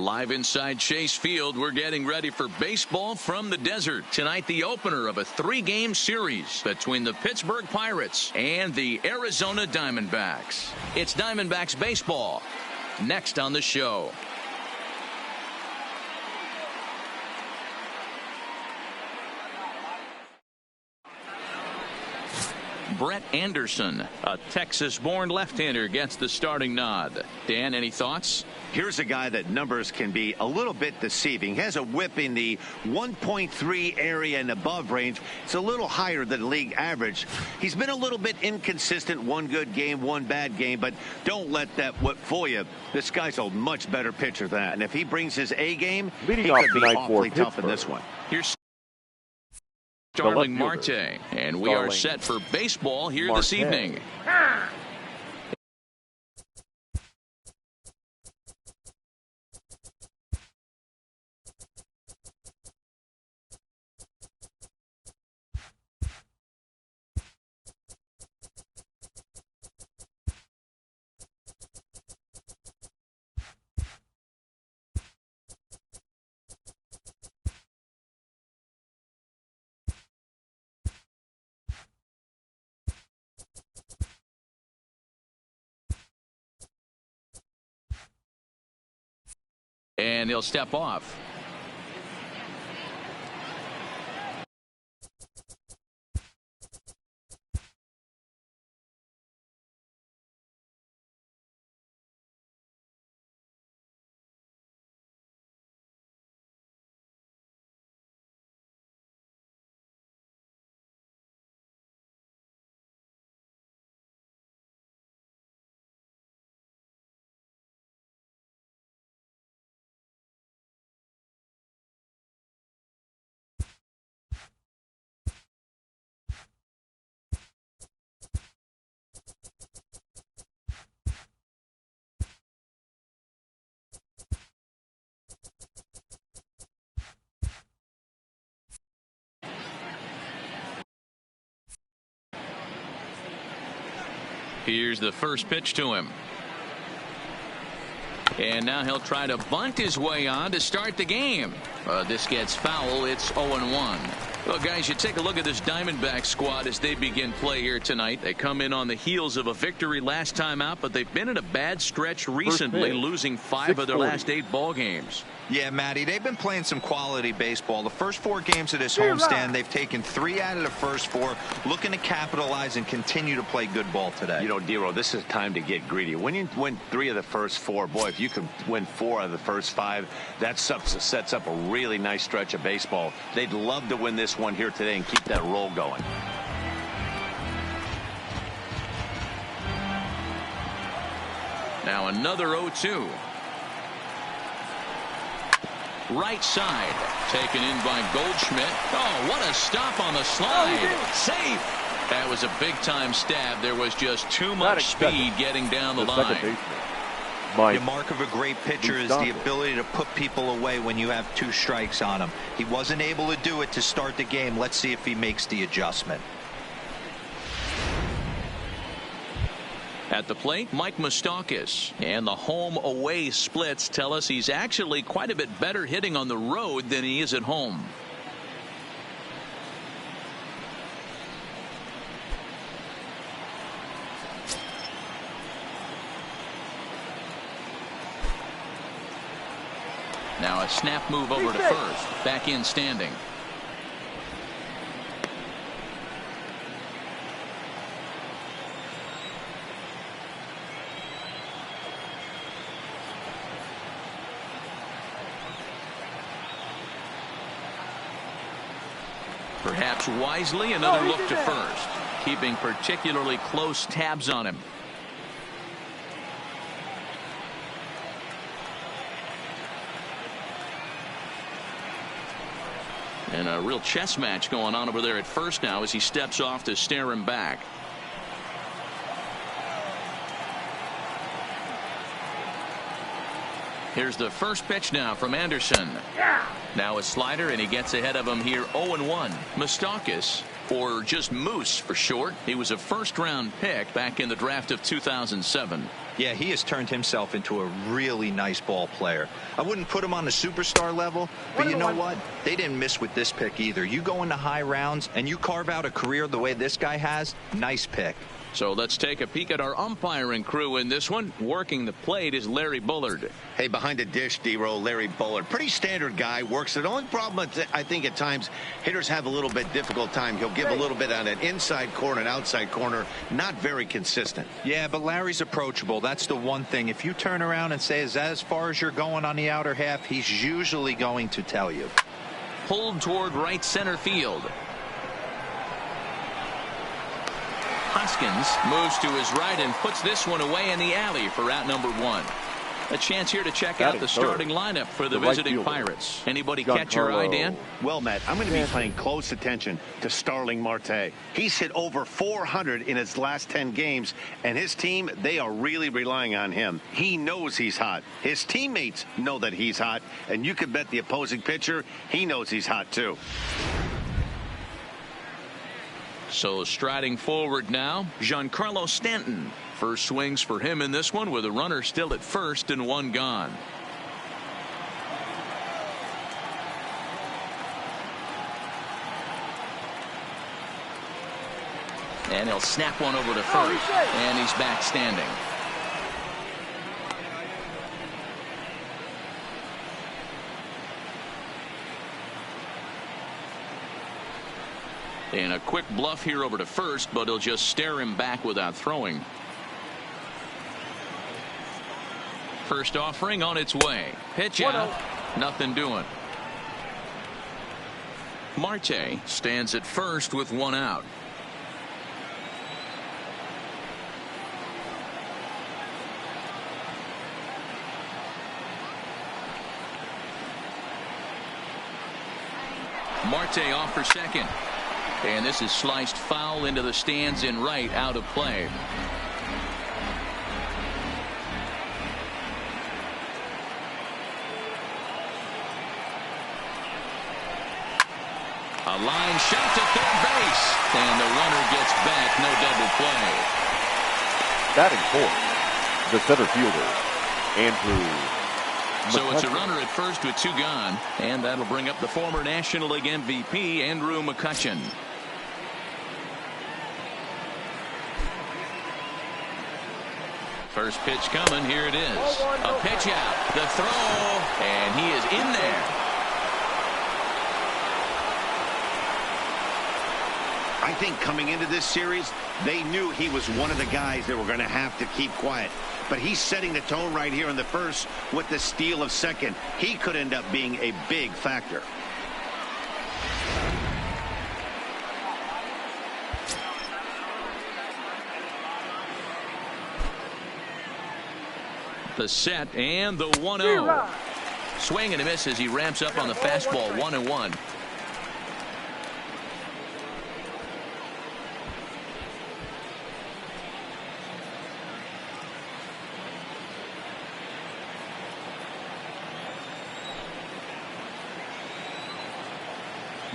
Live inside Chase Field, we're getting ready for baseball from the desert. Tonight, the opener of a 3-game series between the Pittsburgh Pirates and the Arizona Diamondbacks. It's Diamondbacks baseball next on the show. Brett Anderson, a Texas-born left-hander, gets the starting nod. Dan, any thoughts? Here's a guy that numbers can be a little bit deceiving. He has a whip in the 1.3 area and above range. It's a little higher than league average. He's been a little bit inconsistent. One good game, one bad game, but don't let that whip fool you. This guy's a much better pitcher than that. And if he brings his A game, he could be awfully tough in this one. Here's Starling Marte, and we are set for baseball here this evening. And he'll step off. Here's the first pitch to him. And now he'll try to bunt his way on to start the game. This gets foul. It's 0-1. Well, guys, you take a look at this Diamondback squad as they begin play here tonight. They come in on the heels of a victory last time out, but they've been in a bad stretch recently, losing 5 of their last 8 ball games. Yeah, Matty, they've been playing some quality baseball. The first 4 games of this homestand, they've taken 3 out of the first 4, looking to capitalize and continue to play good ball today. You know, Dero, this is time to get greedy. When you win 3 of the first 4, boy, if you can win 4 of the first 5, that sets up a really nice stretch of baseball. They'd love to win this one here today and keep that roll going. Now another 0-2. Right side, taken in by Goldschmidt. Oh, what a stop on the slide. Safe. That was a big-time stab. There was just too much speed getting down the line. The mark of a great pitcher is the ability to put people away when you have 2 strikes on him. He wasn't able to do it to start the game. Let's see if he makes the adjustment. At the plate, Mike Moustakas, and the home-away splits tell us he's actually quite a bit better hitting on the road than he is at home. Now a snap move over to first, back in standing. Perhaps wisely, another look to first, keeping particularly close tabs on him. And a real chess match going on over there at first now as he steps off to stare him back. Here's the first pitch now from Anderson. Now a slider, and he gets ahead of him here. 0-1. Moustakas, or just Moose for short. He was a first-round pick back in the draft of 2007. Yeah, he has turned himself into a really nice ball player. I wouldn't put him on the superstar level, but you know what? They didn't miss with this pick either. You go into high rounds and you carve out a career the way this guy has, nice pick. So let's take a peek at our umpiring crew in this one. Working the plate is Larry Bullard. Hey, behind the dish, D-Row, Larry Bullard. Pretty standard guy, works it. The only problem, I think at times, hitters have a little bit difficult time. He'll give a little bit on an inside corner, an outside corner. Not very consistent. Yeah, but Larry's approachable. That's the one thing. If you turn around and say, is that as far as you're going on the outer half, he's usually going to tell you. Pulled toward right center field. Hoskins moves to his right and puts this one away in the alley for out number 1. A chance here to check out the starting lineup for the visiting Pirates. Anybody catch your eye, Dan? Well, Matt, I'm going to be paying close attention to Starling Marte. He's hit over 400 in his last 10 games, and his team, they are really relying on him. He knows he's hot. His teammates know that he's hot, and you can bet the opposing pitcher, he knows he's hot too. So striding forward now, Giancarlo Stanton. First swings for him in this one with a runner still at first and 1 gone. And he'll snap one over to first, and he's back standing. And a quick bluff here over to first, but he'll just stare him back without throwing. First offering on its way. Pitch out. Nothing doing. Marte stands at first with 1 out. Marte off for second. And this is sliced foul into the stands in right, out of play. A line shot to third base. And the runner gets back. No double play. Batting fourth, the center fielder, Andrew. So it's a runner at first with 2 gone. And that'll bring up the former National League MVP, Andrew McCutchen. First pitch coming. Here it is. A pitch out. The throw. And he is in there. I think coming into this series, they knew he was one of the guys that were going to have to keep quiet. But he's setting the tone right here in the first with the steal of second. He could end up being a big factor. The set and the 1-0. Swing and a miss as he ramps up on the fastball. 1-1.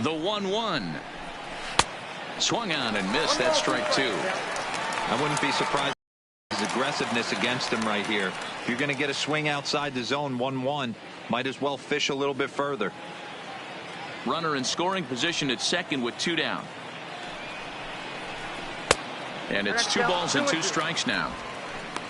The 1-1. Swung on and missed. That's strike 2. I wouldn't be surprised his aggressiveness against him right here. If you're going to get a swing outside the zone, 1-1, might as well fish a little bit further. Runner in scoring position at second with 2 down. And it's 2 balls and 2 strikes now.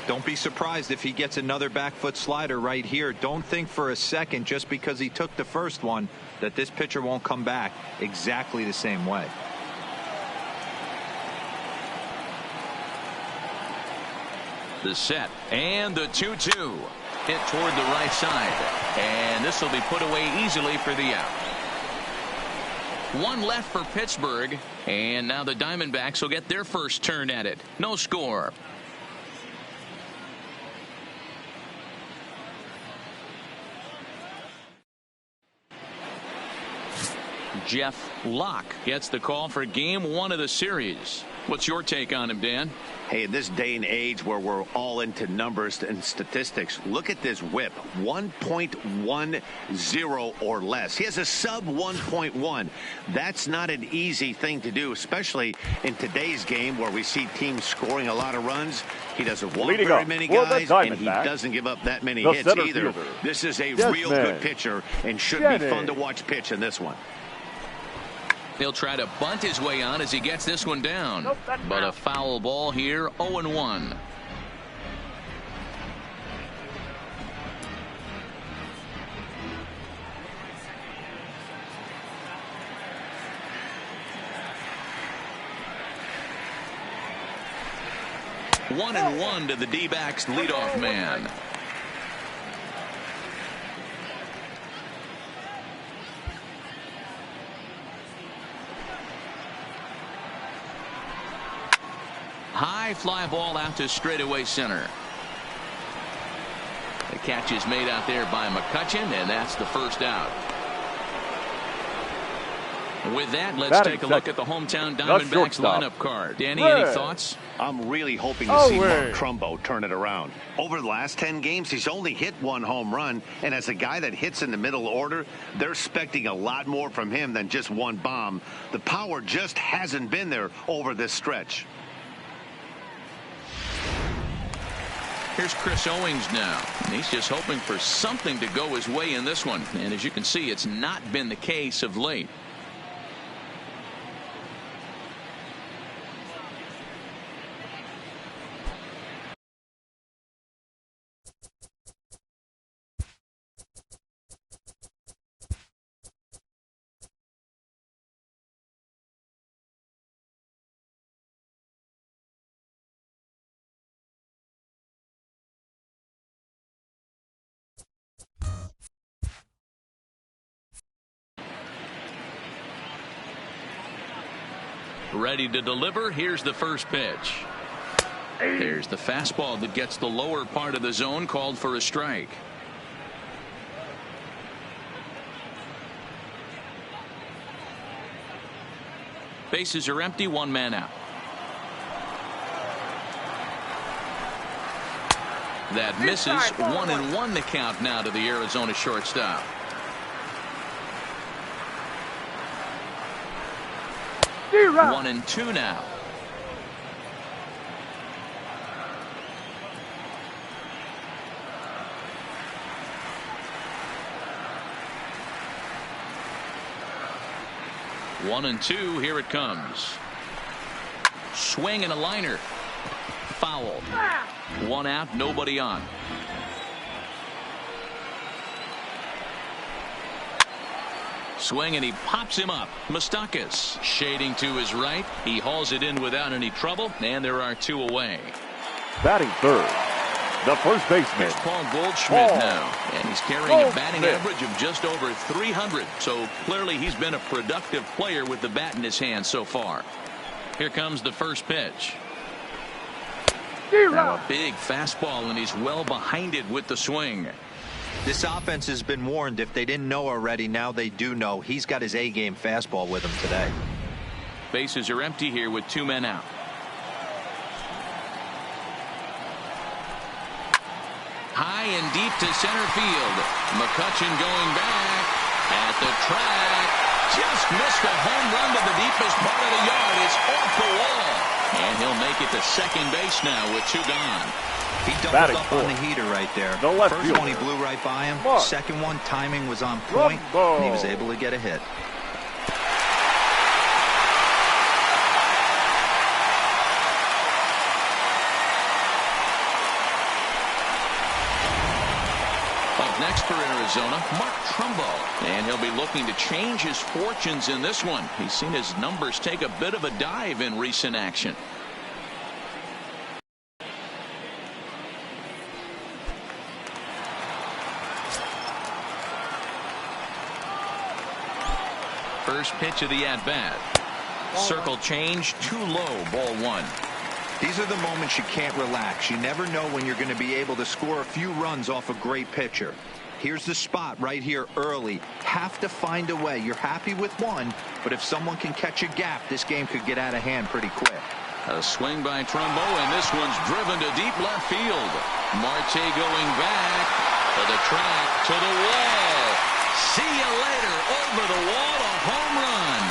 Don't be surprised if he gets another back foot slider right here. Don't think for a second, just because he took the first one, that this pitcher won't come back exactly the same way. The set and the 2-2. Hit toward the right side. And this will be put away easily for the out. 1 left for Pittsburgh. And now the Diamondbacks will get their first turn at it. No score. Jeff Locke gets the call for game 1 of the series. What's your take on him, Dan? Hey, in this day and age where we're all into numbers and statistics, look at this whip, 1.10 or less. He has a sub 1.1. That's not an easy thing to do, especially in today's game where we see teams scoring a lot of runs. He doesn't walk very many guys, and he doesn't give up that many hits either. This is a real good pitcher and should be fun to watch pitch in this one. He'll try to bunt his way on as he gets this one down. But a foul ball here, 0-1. One and one to the D-backs leadoff man. High fly ball out to straightaway center. The catch is made out there by McCutchen, and that's the first out. With that, let's take a look at the hometown Diamondbacks lineup card. Danny, any thoughts? I'm really hoping to see Mark Trumbo turn it around. Over the last 10 games, he's only hit one home run, and as a guy that hits in the middle order, they're expecting a lot more from him than just one bomb. The power just hasn't been there over this stretch. Here's Chris Owings now. And he's just hoping for something to go his way in this one. And as you can see, it's not been the case of late. Ready to deliver. Here's the first pitch. There's the fastball that gets the lower part of the zone, called for a strike. Bases are empty, one man out. That misses. 1-1 the count now to the Arizona shortstop. 1-2 now. One and two. Here it comes. Swing and a liner. Foul. One out, nobody on. Swing, and he pops him up. Moustakas shading to his right. He hauls it in without any trouble, and there are two away. Batting third, the first baseman. Here's Paul Goldschmidt now, and he's carrying a batting average of just over 300. So clearly he's been a productive player with the bat in his hand so far. Here comes the first pitch. Now a big fastball, and he's well behind it with the swing. This offense has been warned. If they didn't know already, now they do know. He's got his A-game fastball with him today. Bases are empty here with two men out. High and deep to center field. McCutchen going back at the track. Just missed a home run to the deepest part of the yard. It's off the wall. And he'll make it to second base now with two gone. He doubled up on the heater right there. First one he blew right by him. Second one, timing was on point, and he was able to get a hit. Up next for Arizona, Mark Trumbo. And he'll be looking to change his fortunes in this one. He's seen his numbers take a bit of a dive in recent action. First pitch of the at-bat. Circle change, too low, ball one. These are the moments you can't relax. You never know when you're going to be able to score a few runs off a great pitcher. Here's the spot right here early. Have to find a way. You're happy with one, but if someone can catch a gap, this game could get out of hand pretty quick. A swing by Trumbo, and this one's driven to deep left field. Marte going back to the track, to the wall. See you later. Over the wall, a home run.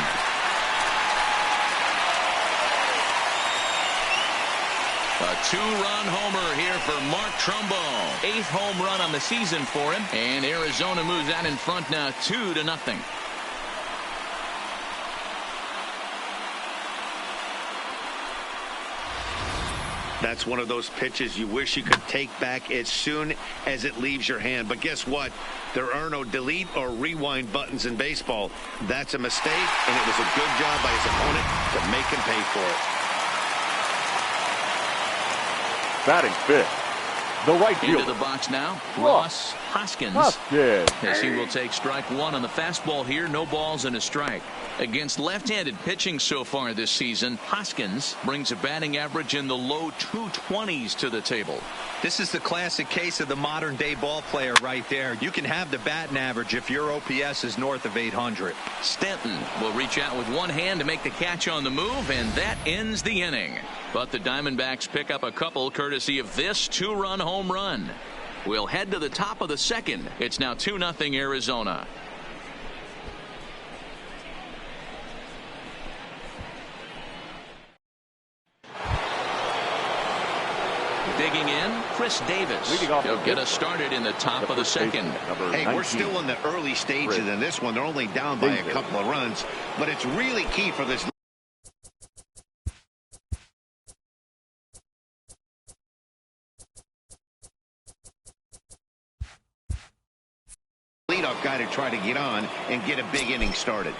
A two-run homer here for Mark Trumbo. 8th home run on the season for him. And Arizona moves out in front now 2-0. That's one of those pitches you wish you could take back as soon as it leaves your hand. But guess what? There are no delete or rewind buttons in baseball. That's a mistake, and it was a good job by his opponent to make him pay for it. Batting fifth, the right fielder. Into the box now, Ross Hoskins. As he will take strike one on the fastball here. No balls and a strike. Against left-handed pitching so far this season, Hoskins brings a batting average in the low 220s to the table. This is the classic case of the modern-day ball player right there. You can have the batting average if your OPS is north of 800. Stanton will reach out with one hand to make the catch on the move, and that ends the inning. But the Diamondbacks pick up a couple courtesy of this two-run home run. We'll head to the top of the second. It's now 2-0 Arizona. Digging in, Chris Davis. He'll get us started in the top of the second. Hey, we're still in the early stages in this one. They're only down by a couple of runs, but it's really key for this leadoff guy to try to get on and get a big inning started.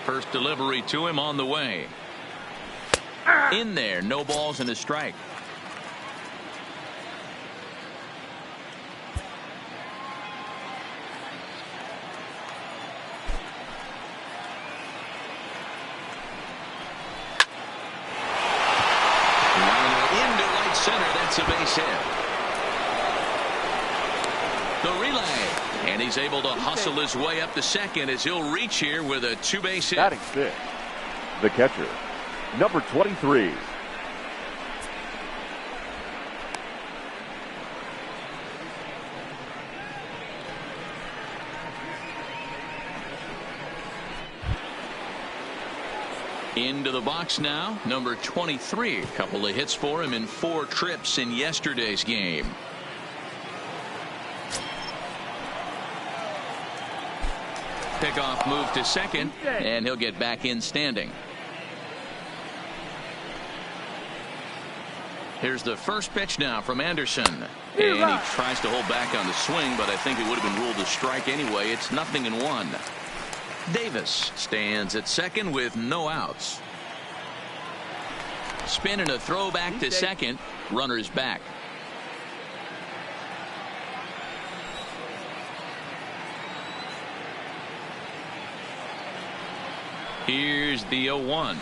First delivery to him on the way. In there, no balls and a strike. It's a base hit. The relay, and he's able to hustle his way up to second as he'll reach here with a two-base hit. Batting fifth, the catcher, number 23. Into the box now, number 23. A couple of hits for him in 4 trips in yesterday's game. Pickoff move to second, and he'll get back in standing. Here's the first pitch now from Anderson. And he tries to hold back on the swing, but I think it would have been ruled a strike anyway. It's 0-1. Davis stands at second with no outs. Spin and a throw back to second. Runners back. Here's the 0-1.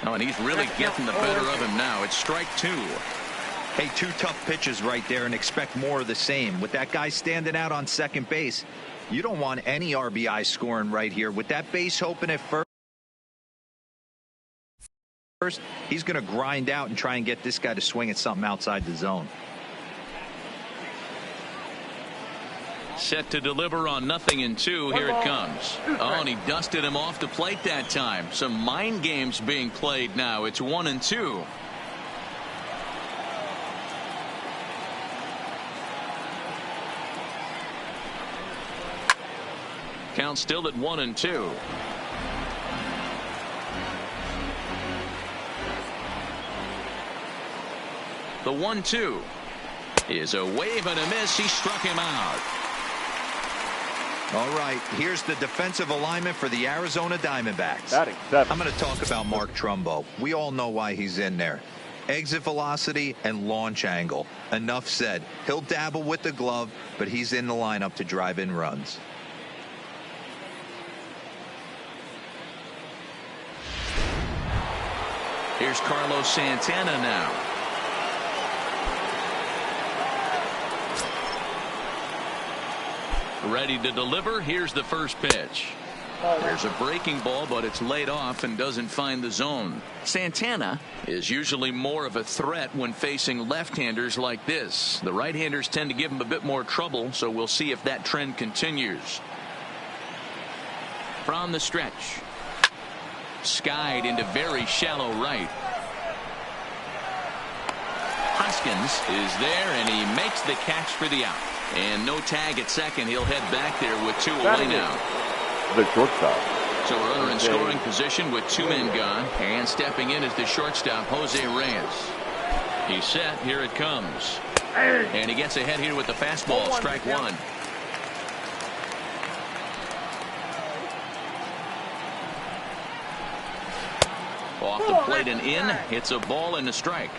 Oh, and he's really getting the better of him now. It's strike 2. Hey, 2 tough pitches right there, and expect more of the same. With that guy standing out on second base, you don't want any RBI scoring right here. With that base open at first, he's going to grind out and try and get this guy to swing at something outside the zone. Set to deliver on 0-2. Here it comes. Oh, and he dusted him off the plate that time. Some mind games being played now. It's 1-2. Count still at 1-2. The 1-2 is a wave and a miss. He struck him out. All right, here's the defensive alignment for the Arizona Diamondbacks. I'm going to talk about Mark Trumbo. We all know why he's in there. Exit velocity and launch angle. Enough said. He'll dabble with the glove, but he's in the lineup to drive in runs. Here's Carlos Santana now. Ready to deliver. Here's the first pitch. There's a breaking ball, but it's laid off and doesn't find the zone. Santana is usually more of a threat when facing left-handers like this. The right-handers tend to give him a bit more trouble, so we'll see if that trend continues. From the stretch, skied into very shallow right. Hoskins is there, and he makes the catch for the out. And no tag at second. He'll head back there with 2 away now. The shortstop. So a runner in scoring position with 2 men gone. And stepping in is the shortstop, Jose Reyes. He's set. Here it comes. And he gets ahead here with the fastball. Strike 1. Off the plate and in. It's a ball and a strike.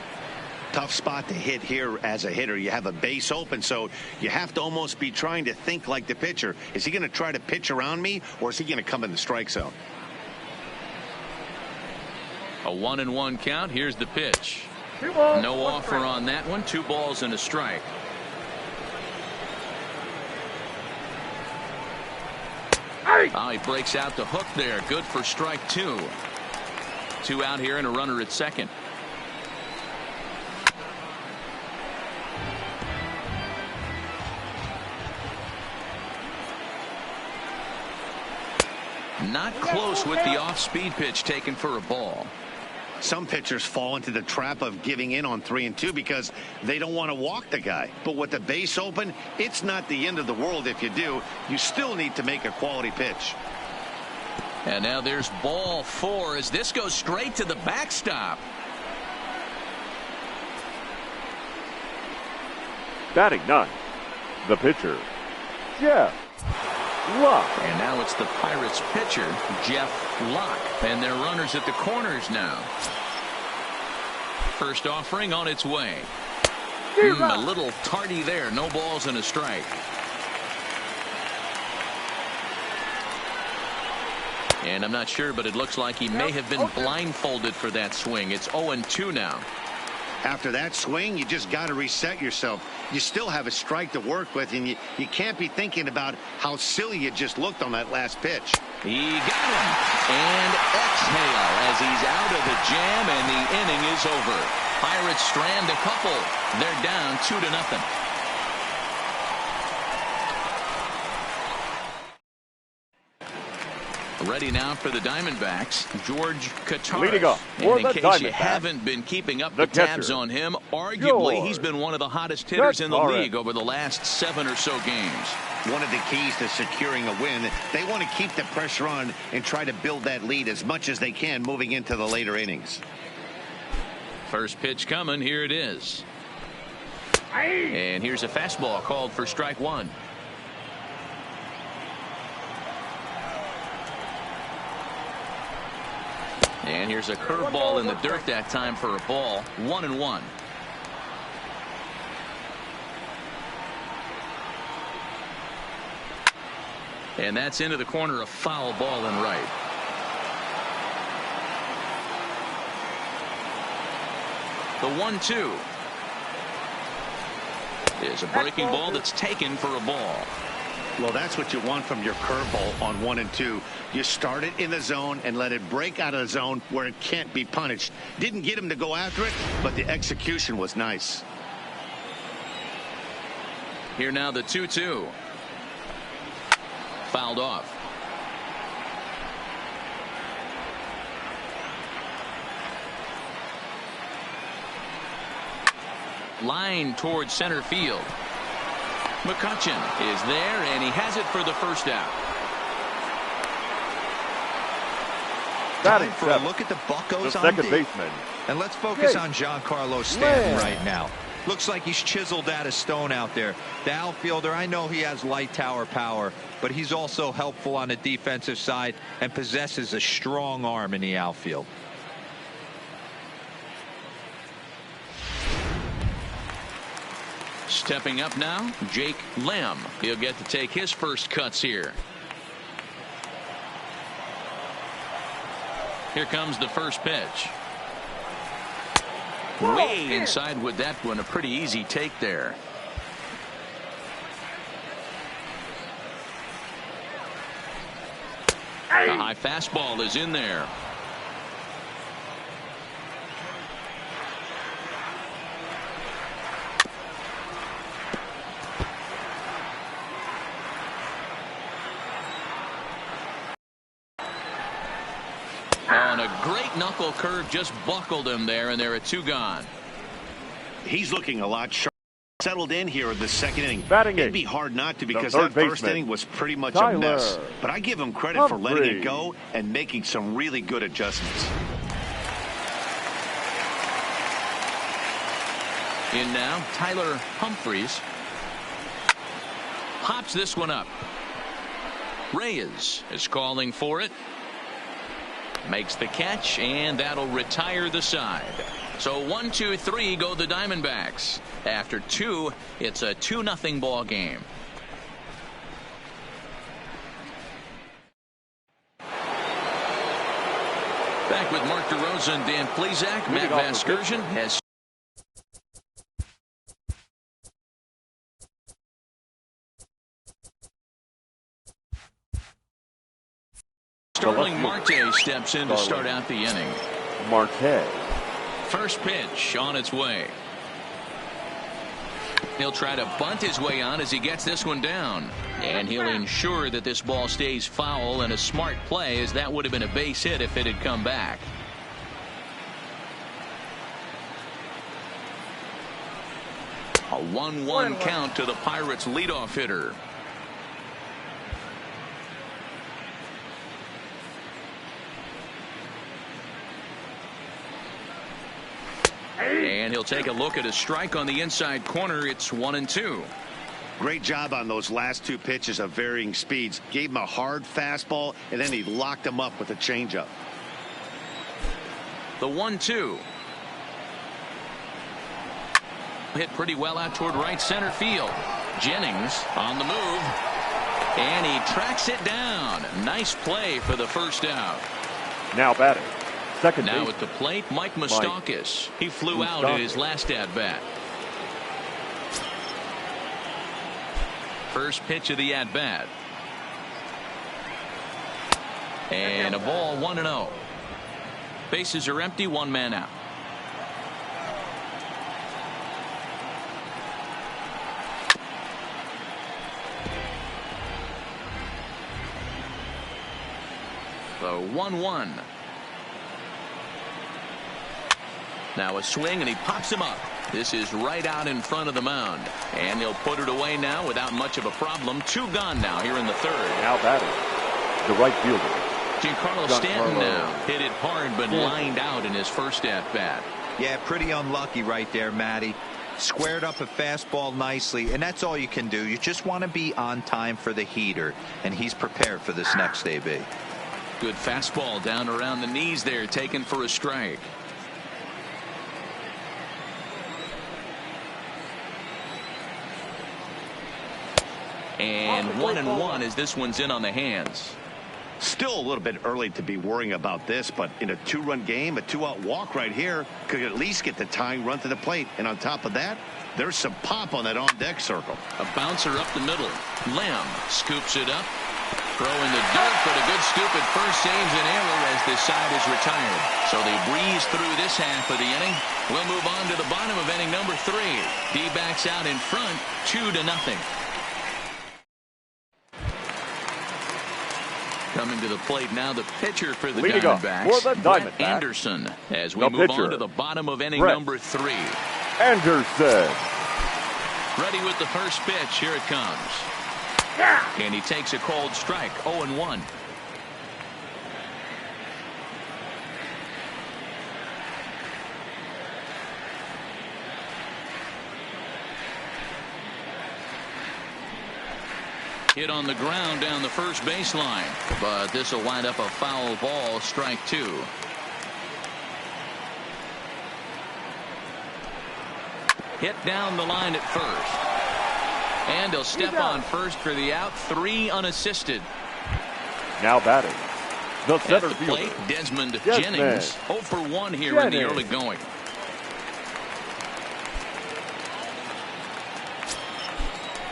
Tough spot to hit here as a hitter. You have a base open, so you have to almost be trying to think like the pitcher. Is he going to try to pitch around me, or is he going to come in the strike zone? A 1-1 count. Here's the pitch. No offer on that one. 2 balls and a strike. Oh, he breaks out the hook there. Good for strike 2. 2 out here and a runner at second. Not close with the off-speed pitch taken for a ball. Some pitchers fall into the trap of giving in on 3 and 2 because they don't want to walk the guy. But with the base open, it's not the end of the world if you do. You still need to make a quality pitch. And now there's ball 4 as this goes straight to the backstop. Batting 9. The pitcher, Jeff Locke. And now it's the Pirates pitcher, Jeff Locke. And they're runners at the corners now. First offering on its way. A little tardy there. No balls and a strike. And I'm not sure, but it looks like he may have been blindfolded for that swing. It's 0-2 now. After that swing, you just got to reset yourself. You still have a strike to work with, and you can't be thinking about how silly you just looked on that last pitch. He got him. And exhale as he's out of the jam, and the inning is over. Pirates strand a couple. They're down 2-0. Ready now for the Diamondbacks, George Kataris. Leading up for and in the case you Diamondbacks, haven't been keeping up the tabs on him, arguably he's been one of the hottest hitters in the league over the last 7 or so games. One of the keys to securing a win, they want to keep the pressure on and try to build that lead as much as they can moving into the later innings. First pitch coming. Here it is. And here's a fastball called for strike 1. And here's a curveball in the dirt that time for a ball. 1-1. And that's into the corner, a foul ball in right. The 1-2 is a breaking ball that's taken for a ball. Well, that's what you want from your curveball on 1 and 2. You start it in the zone and let it break out of the zone where it can't be punished. Didn't get him to go after it, but the execution was nice. Here now the 2-2. Fouled off. Line towards center field. McCutchen is there, and he has it for the first out. Time for a look at the Buccos The on second D. baseman. And let's focus on Giancarlo Stanton right now. Looks like he's chiseled out of stone out there. The outfielder, I know he has light tower power, but he's also helpful on the defensive side and possesses a strong arm in the outfield. Stepping up now, Jake Lamb. He'll get to take his first cuts here. Here comes the first pitch. Way inside with that one. A pretty easy take there. The high fastball is in there. And a great knuckle curve just buckled him there, and there are 2 gone. He's looking a lot sharp. Settled in here in the second inning. It'd be hard not to, because that first inning was pretty much a mess. But I give him credit for letting it go and making some really good adjustments. In now, Tyler Humphreys. Hops this one up. Reyes is calling for it. Makes the catch, and that'll retire the side. So 1, 2, 3 go the Diamondbacks. After 2, it's a 2-0 ball game. Back with Mark DeRosa and Dan Plesac. Matt Vasgersian has Starling Marte steps in to start out the inning. Marte. First pitch on its way. He'll try to bunt his way on as he gets this one down. And he'll ensure that this ball stays foul, and a smart play, as that would have been a base hit if it had come back. A 1-1 count to the Pirates leadoff hitter. And he'll take a look at a strike on the inside corner. It's 1-2. Great job on those last 2 pitches of varying speeds. Gave him a hard fastball, and then he locked him up with a changeup. The 1-2. Hit pretty well out toward right center field. Jennings on the move. And he tracks it down. Nice play for the first out. Now batting. Second now base. at the plate, Mike Moustakas. He flew out in his last at-bat. First pitch of the at-bat. And a ball, 1-0. Bases are empty, 1 man out. The 1-1. Now a swing, and he pops him up. This is right out in front of the mound. And he'll put it away now without much of a problem. 2 gone now here in the 3rd. Now batting. The right fielder. Giancarlo Stanton now hit it hard, but lined out in his first at-bat. Yeah, pretty unlucky right there, Matty. Squared up a fastball nicely, and that's all you can do. You just want to be on time for the heater, and he's prepared for this next AB. Good fastball down around the knees there, taken for a strike. And 1-1 as this one's in on the hands. Still a little bit early to be worrying about this, but in a 2-run game, a 2-out walk right here could at least get the tying run to the plate. And on top of that, there's some pop on that on-deck circle. A bouncer up the middle. Lamb scoops it up. Throw in the dirt, but a good scoop at first saves an error as this side is retired. So they breeze through this half of the inning. We'll move on to the bottom of inning number 3. D-backs out in front, 2-0. Coming to the plate now, the pitcher for the Diamondbacks, Brett Anderson, as we move on to the bottom of inning number 3. Anderson. Ready with the first pitch. Here it comes. And he takes a cold strike. 0-1. Hit on the ground down the first baseline, but this will wind up a foul ball, strike 2. Hit down the line at first. And he'll step on first for the out. 3 unassisted. Now batting. The center fielder. Plate, Desmond Jennings. 0 for 1 here in the early going.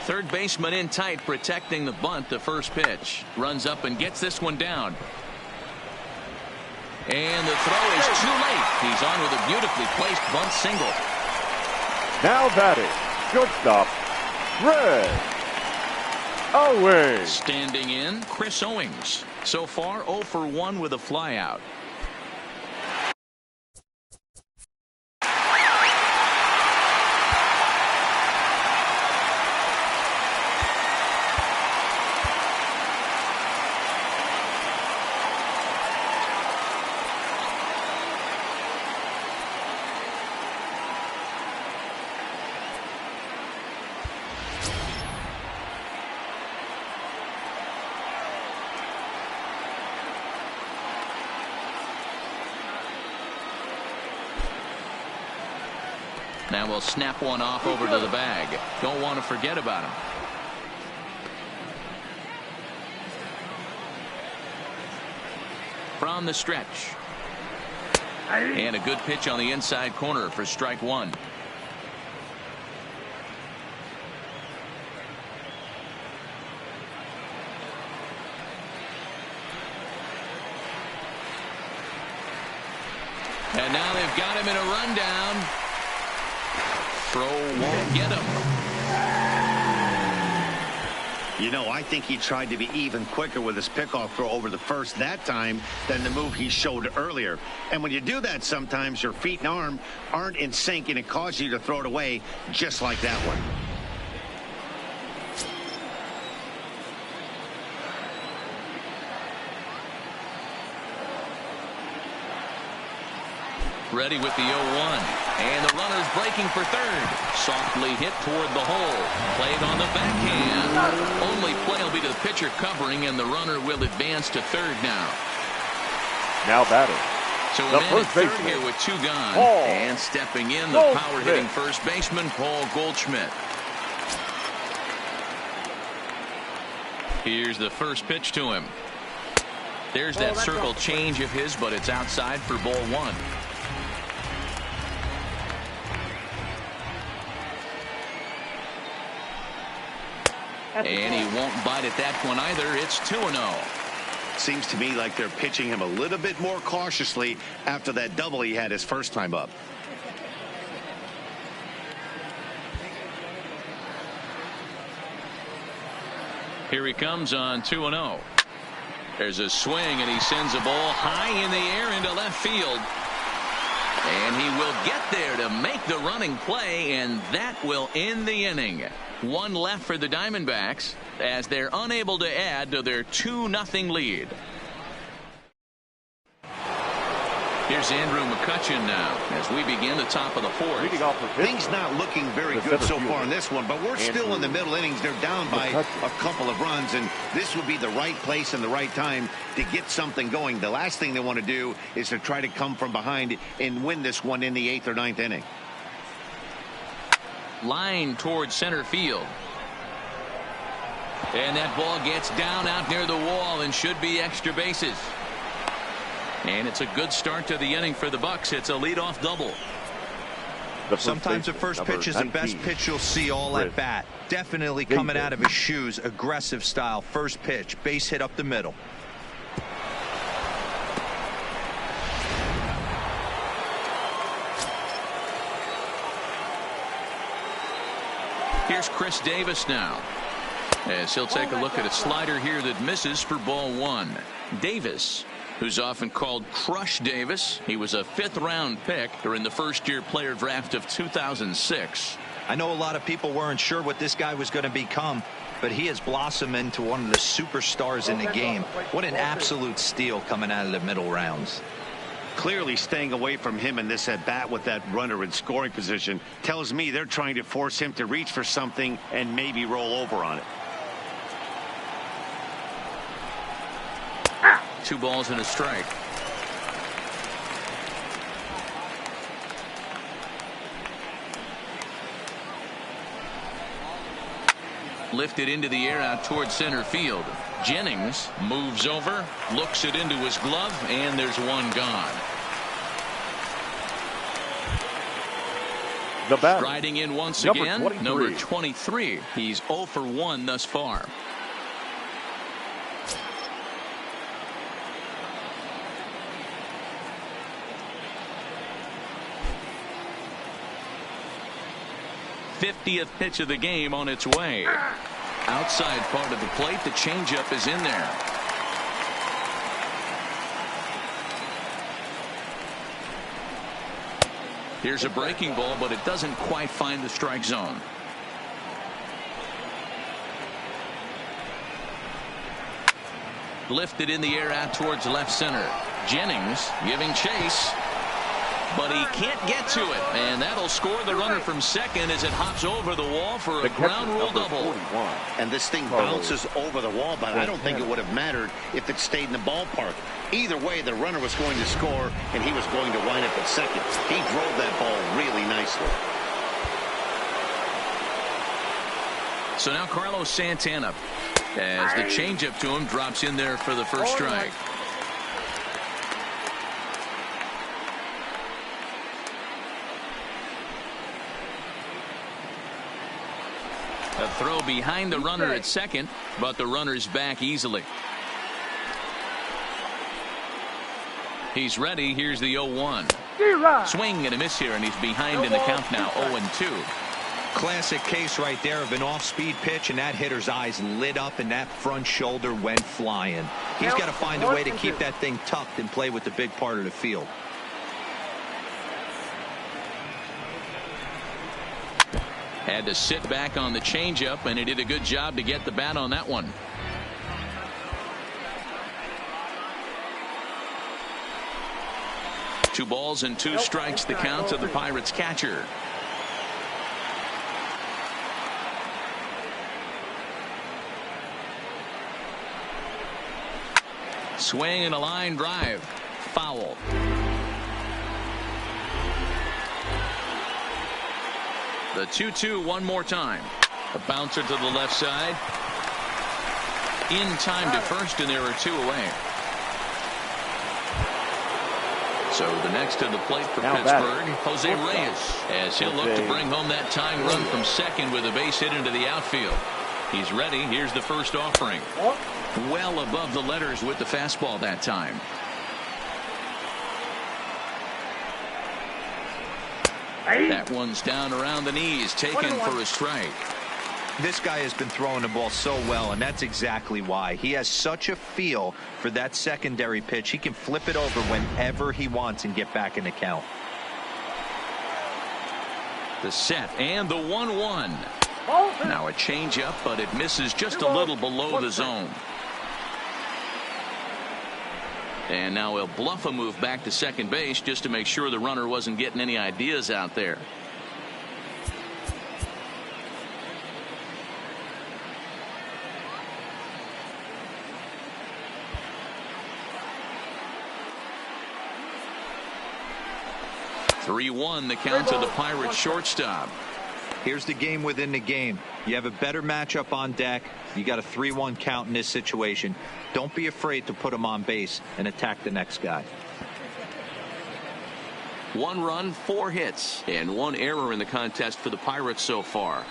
Third baseman in tight, protecting the bunt. The first pitch. Runs up and gets this one down. And the throw is too late. He's on with a beautifully placed bunt single. Now batting, shortstop, Red Owings. Standing in, Chris Owings. So far 0 for 1 with a flyout. Now we'll snap one off over to the bag. Don't want to forget about him. From the stretch. And a good pitch on the inside corner for strike one. And now they've got him in a rundown. Throw won't get him. You know, I think he tried to be even quicker with his pickoff throw over the first that time than the move he showed earlier. And when you do that, sometimes your feet and arm aren't in sync, and it causes you to throw it away just like that one. Ready with the 0-1. And the runner's breaking for third. Softly hit toward the hole. Played on the backhand. Only play will be to the pitcher covering, and the runner will advance to third now. Now batting. So a the man at first third baseman, here with two gone. Paul And stepping in, the power-hitting first baseman, Paul Goldschmidt. Here's the first pitch to him. There's that circle change of his, but it's outside for ball one. And he won't bite at that one either. It's 2-0. Seems to me like they're pitching him a little bit more cautiously after that double he had his first time up. Here he comes on 2-0. There's a swing, and he sends a ball high in the air into left field. And he will get there to make the running play, and that will end the inning. One left for the Diamondbacks as they're unable to add to their 2-0 lead. Here's Andrew McCutchen now as we begin the top of the fourth. Things not looking very good so far in this one, but we're still in the middle innings. They're down by a couple of runs, and this would be the right place and the right time to get something going. The last thing they want to do is to try to come from behind and win this one in the 8th or 9th inning. Line towards center field. And that ball gets down out near the wall and should be extra bases. And it's a good start to the inning for the Bucks. It's a leadoff double. Sometimes the first pitch is the best pitch you'll see all at bat. Definitely coming out of his shoes. Aggressive style. First pitch. Base hit up the middle. Here's Chris Davis now, as he'll take a look at a slider here that misses for ball one. Davis, who's often called Crush Davis. He was a 5th-round pick during the first-year player draft of 2006. I know a lot of people weren't sure what this guy was going to become, but he has blossomed into one of the superstars in the game. What an absolute steal coming out of the middle rounds. Clearly staying away from him in this at bat with that runner in scoring position tells me they're trying to force him to reach for something and maybe roll over on it. 2 balls and a strike. Lifted into the air out towards center field. Jennings moves over, looks it into his glove, and there's one gone. The batter, Striding in once number again, 23. number 23. He's 0 for 1 thus far. '50th pitch of the game on its way. Outside part of the plate, the changeup is in there. Here's a breaking ball, but it doesn't quite find the strike zone. Lifted in the air out towards left center. Jennings giving chase, but he can't get to it, and that'll score the runner from second as it hops over the wall for a ground rule double. And this thing bounces over the wall, but I don't think it would have mattered if it stayed in the ballpark. Either way, the runner was going to score, and he was going to wind up at second. He drove that ball really nicely. So now Carlos Santana, as the changeup to him drops in there for the first strike. A throw behind the runner at second, but the runner's back easily. He's ready. Here's the 0-1. Swing and a miss here, and he's behind in the count now, 0-2. Classic case right there of an off-speed pitch, and that hitter's eyes lit up and that front shoulder went flying. He's got to find a way to keep that thing tucked and play with the big part of the field. Had to sit back on the changeup, and he did a good job to get the bat on that one. Two balls and two strikes the count to the Pirates catcher. Swing and a line drive. Foul. The 2-2 one more time. A bouncer to the left side. In time to first, and there are two away. So the next to the plate for Pittsburgh, Jose Reyes, as he'll look to bring home that tying run from second with a base hit into the outfield. He's ready. Here's the first offering. Well above the letters with the fastball that time. That one's down around the knees, taken for a strike. This guy has been throwing the ball so well, and that's exactly why. He has such a feel for that secondary pitch. He can flip it over whenever he wants and get back in the count. The set and the 1-1. Now a changeup, but it misses just a little below the zone. And now he'll bluff a move back to second base just to make sure the runner wasn't getting any ideas out there. (3-1) the count to the Pirates shortstop. Here's the game within the game. You have a better matchup on deck. You got a 3-1 count in this situation. Don't be afraid to put him on base and attack the next guy. 1 run, 4 hits, and 1 error in the contest for the Pirates so far.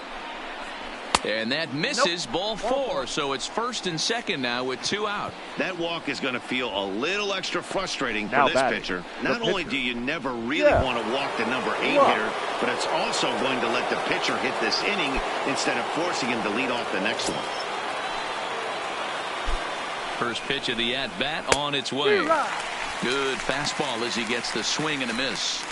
And that misses. Ball 4, so it's first and second now with 2 out. That walk is going to feel a little extra frustrating for this pitcher. Not only do you never really want to walk the number 8 hitter, but it's also going to let the pitcher hit this inning instead of forcing him to lead off the next one. First pitch of the at-bat on its way. Good fastball as he gets the swing and a miss.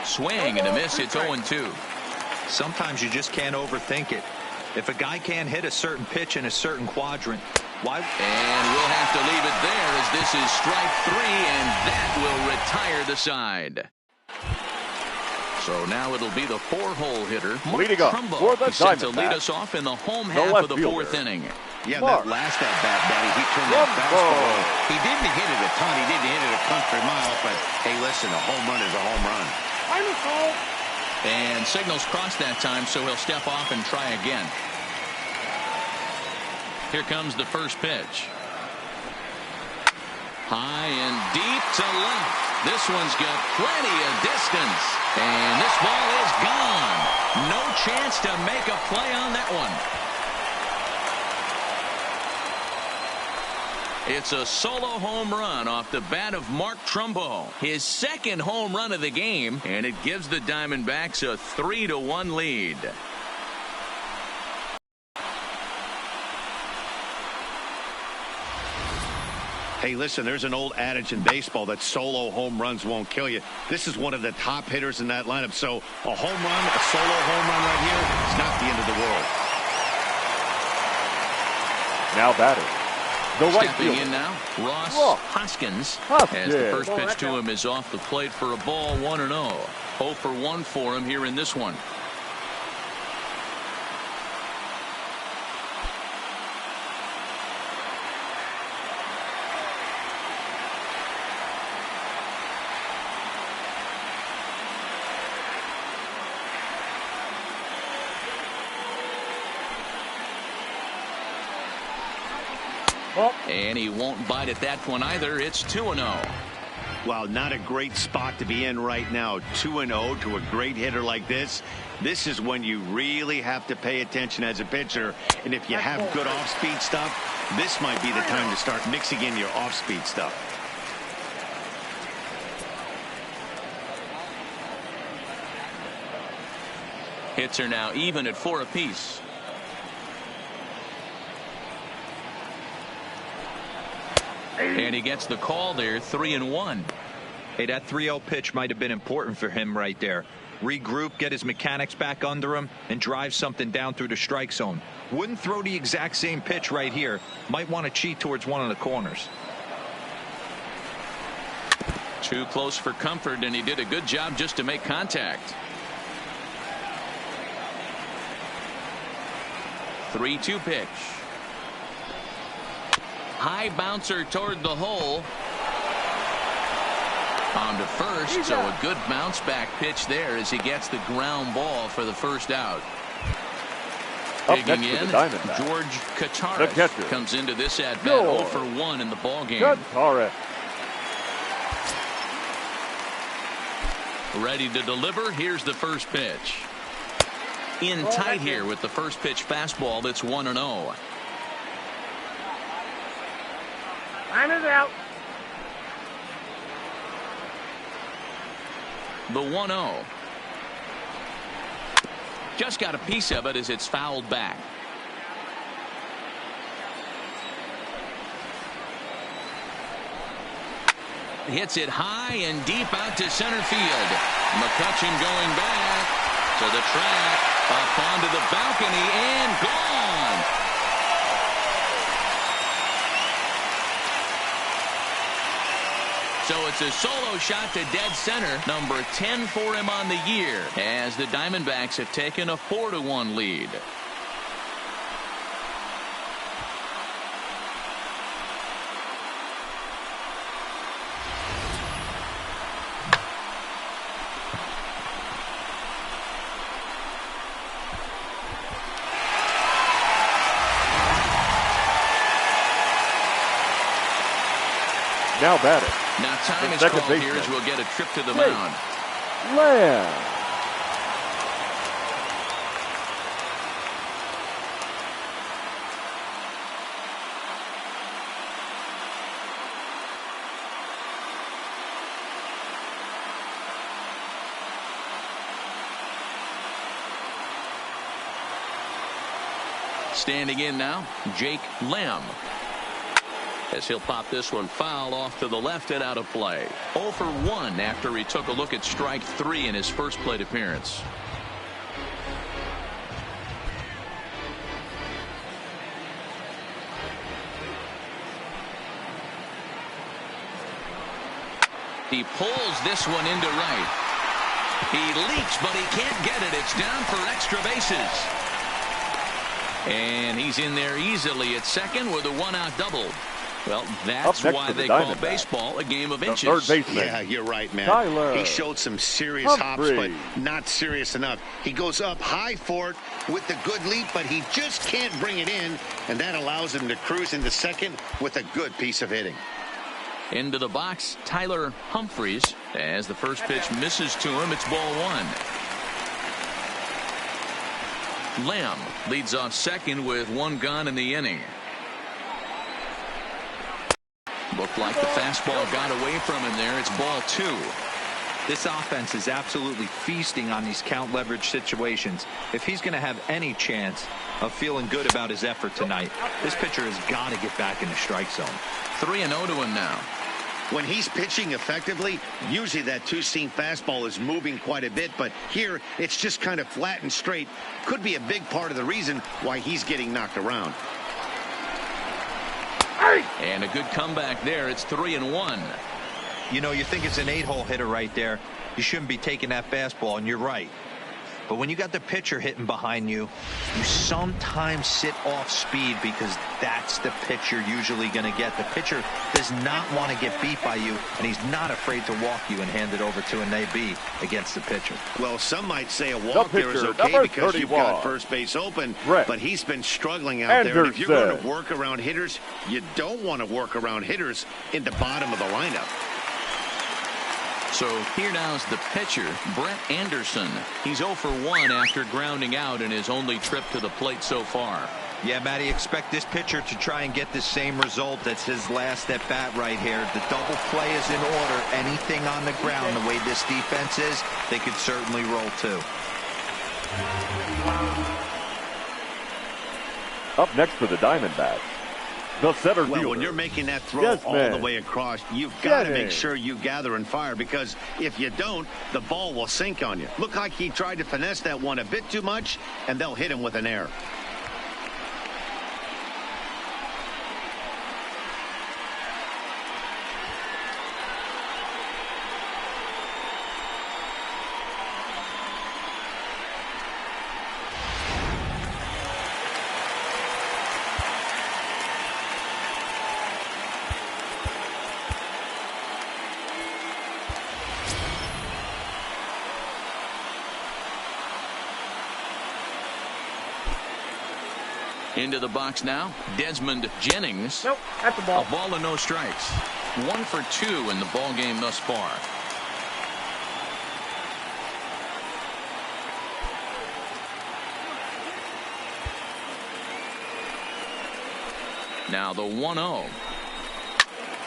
Swing and a miss. It's 0-2. Sometimes you just can't overthink it. If a guy can't hit a certain pitch in a certain quadrant, why? And we'll have to leave it there as this is strike 3, and that will retire the side. So now it'll be the 4-hole hitter, leading up for the set to lead us off in the home half of the 4th inning. Yeah, that last at-bat, Batty, he turned that fastball. He didn't hit it a ton. He didn't hit it a country mile, but hey, listen, a home run is a home run. And signals crossed that time, so he'll step off and try again. Here comes the first pitch. High and deep to left. This one's got plenty of distance. And this ball is gone. No chance to make a play on that one. It's a solo home run off the bat of Mark Trumbo. His second home run of the game, and it gives the Diamondbacks a 3-1 lead. Hey, listen, there's an old adage in baseball that solo home runs won't kill you. This is one of the top hitters in that lineup. So a home run, a solo home run right here, is not the end of the world. Now batting. The right Stepping fielder. in now, Ross Hoskins. As the first pitch to him is off the plate for a ball, 1-0. 0 for 1 for him here in this one. And he won't bite at that one either. It's 2-0. Wow, not a great spot to be in right now. 2-0 to a great hitter like this. This is when you really have to pay attention as a pitcher. And if you have good off-speed stuff, this might be the time to start mixing in your off-speed stuff. Hits are now even at 4 apiece. And he gets the call there, 3-1. Hey, that 3-0 pitch might have been important for him right there. Regroup, get his mechanics back under him, and drive something down through the strike zone. Wouldn't throw the exact same pitch right here. Might want to cheat towards one of the corners. Too close for comfort, and he did a good job just to make contact. 3-2 pitch. High bouncer toward the hole. On to first, so a good bounce back pitch there as he gets the ground ball for the first out. Digging in, George Kataris comes into this at bat 0 for 1 in the ball game. Ready to deliver. Here's the first pitch. In tight here with the first pitch fastball. That's 1-0. Time is out. The 1-0. Just got a piece of it as it's fouled back. Hits it high and deep out to center field. McCutchen going back to the track, up onto the balcony, and gone. So it's a solo shot to dead center, number 10 for him on the year, as the Diamondbacks have taken a 4-1 lead. Now batting. Now time is called here as we'll get a trip to the mound. Lamb. Standing in now, Jake Lamb. As he'll pop this one foul off to the left and out of play. 0 for 1 after he took a look at strike 3 in his first plate appearance. He pulls this one into right. He leaks, but he can't get it. It's down for extra bases. And he's in there easily at second with a 1-out double. Well, that's why they call baseball a game of inches. Yeah, you're right, man. He showed some serious hops, but not serious enough. He goes up high for it with the good leap, but he just can't bring it in, and that allows him to cruise into second with a good piece of hitting. Into the box, Tyler Humphries. As the first pitch misses to him, it's ball one. Lamb leads off second with one gone in the inning. Looked like the fastball got away from him there. It's ball two. This offense is absolutely feasting on these count leverage situations. If he's going to have any chance of feeling good about his effort tonight, this pitcher has got to get back in the strike zone. 3-0 to him now. When he's pitching effectively, usually that two-seam fastball is moving quite a bit, but here it's just kind of flat and straight. Could be a big part of the reason why he's getting knocked around. And a good comeback there. It's 3-1. You know, you think it's an 8-hole hitter right there. You shouldn't be taking that fastball, and you're right. But when you got the pitcher hitting behind you, you sometimes sit off speed because that's the pitch you're usually going to get. The pitcher does not want to get beat by you, and he's not afraid to walk you and hand it over to an AB against the pitcher. Well, some might say a walk there is okay because you've got first base open, but he's been struggling out there. And if you're going to work around hitters, you don't want to work around hitters in the bottom of the lineup. So here now is the pitcher, Brett Anderson. He's 0 for 1 after grounding out in his only trip to the plate so far. Yeah, Matty, expect this pitcher to try and get the same result. That's his last at bat right here. The double play is in order. Anything on the ground, the way this defense is, they could certainly roll too. Up next for the Diamondbacks, the center fielder. Well, when you're making that throw all the way across, you've got to make sure you gather and fire, because if you don't, the ball will sink on you. Looked like he tried to finesse that one a bit too much, and they'll hit him with an error. Into the box now, Desmond Jennings. Nope, that's a ball. A ball and no strikes. 1 for 2 in the ball game thus far. Now the 1-0.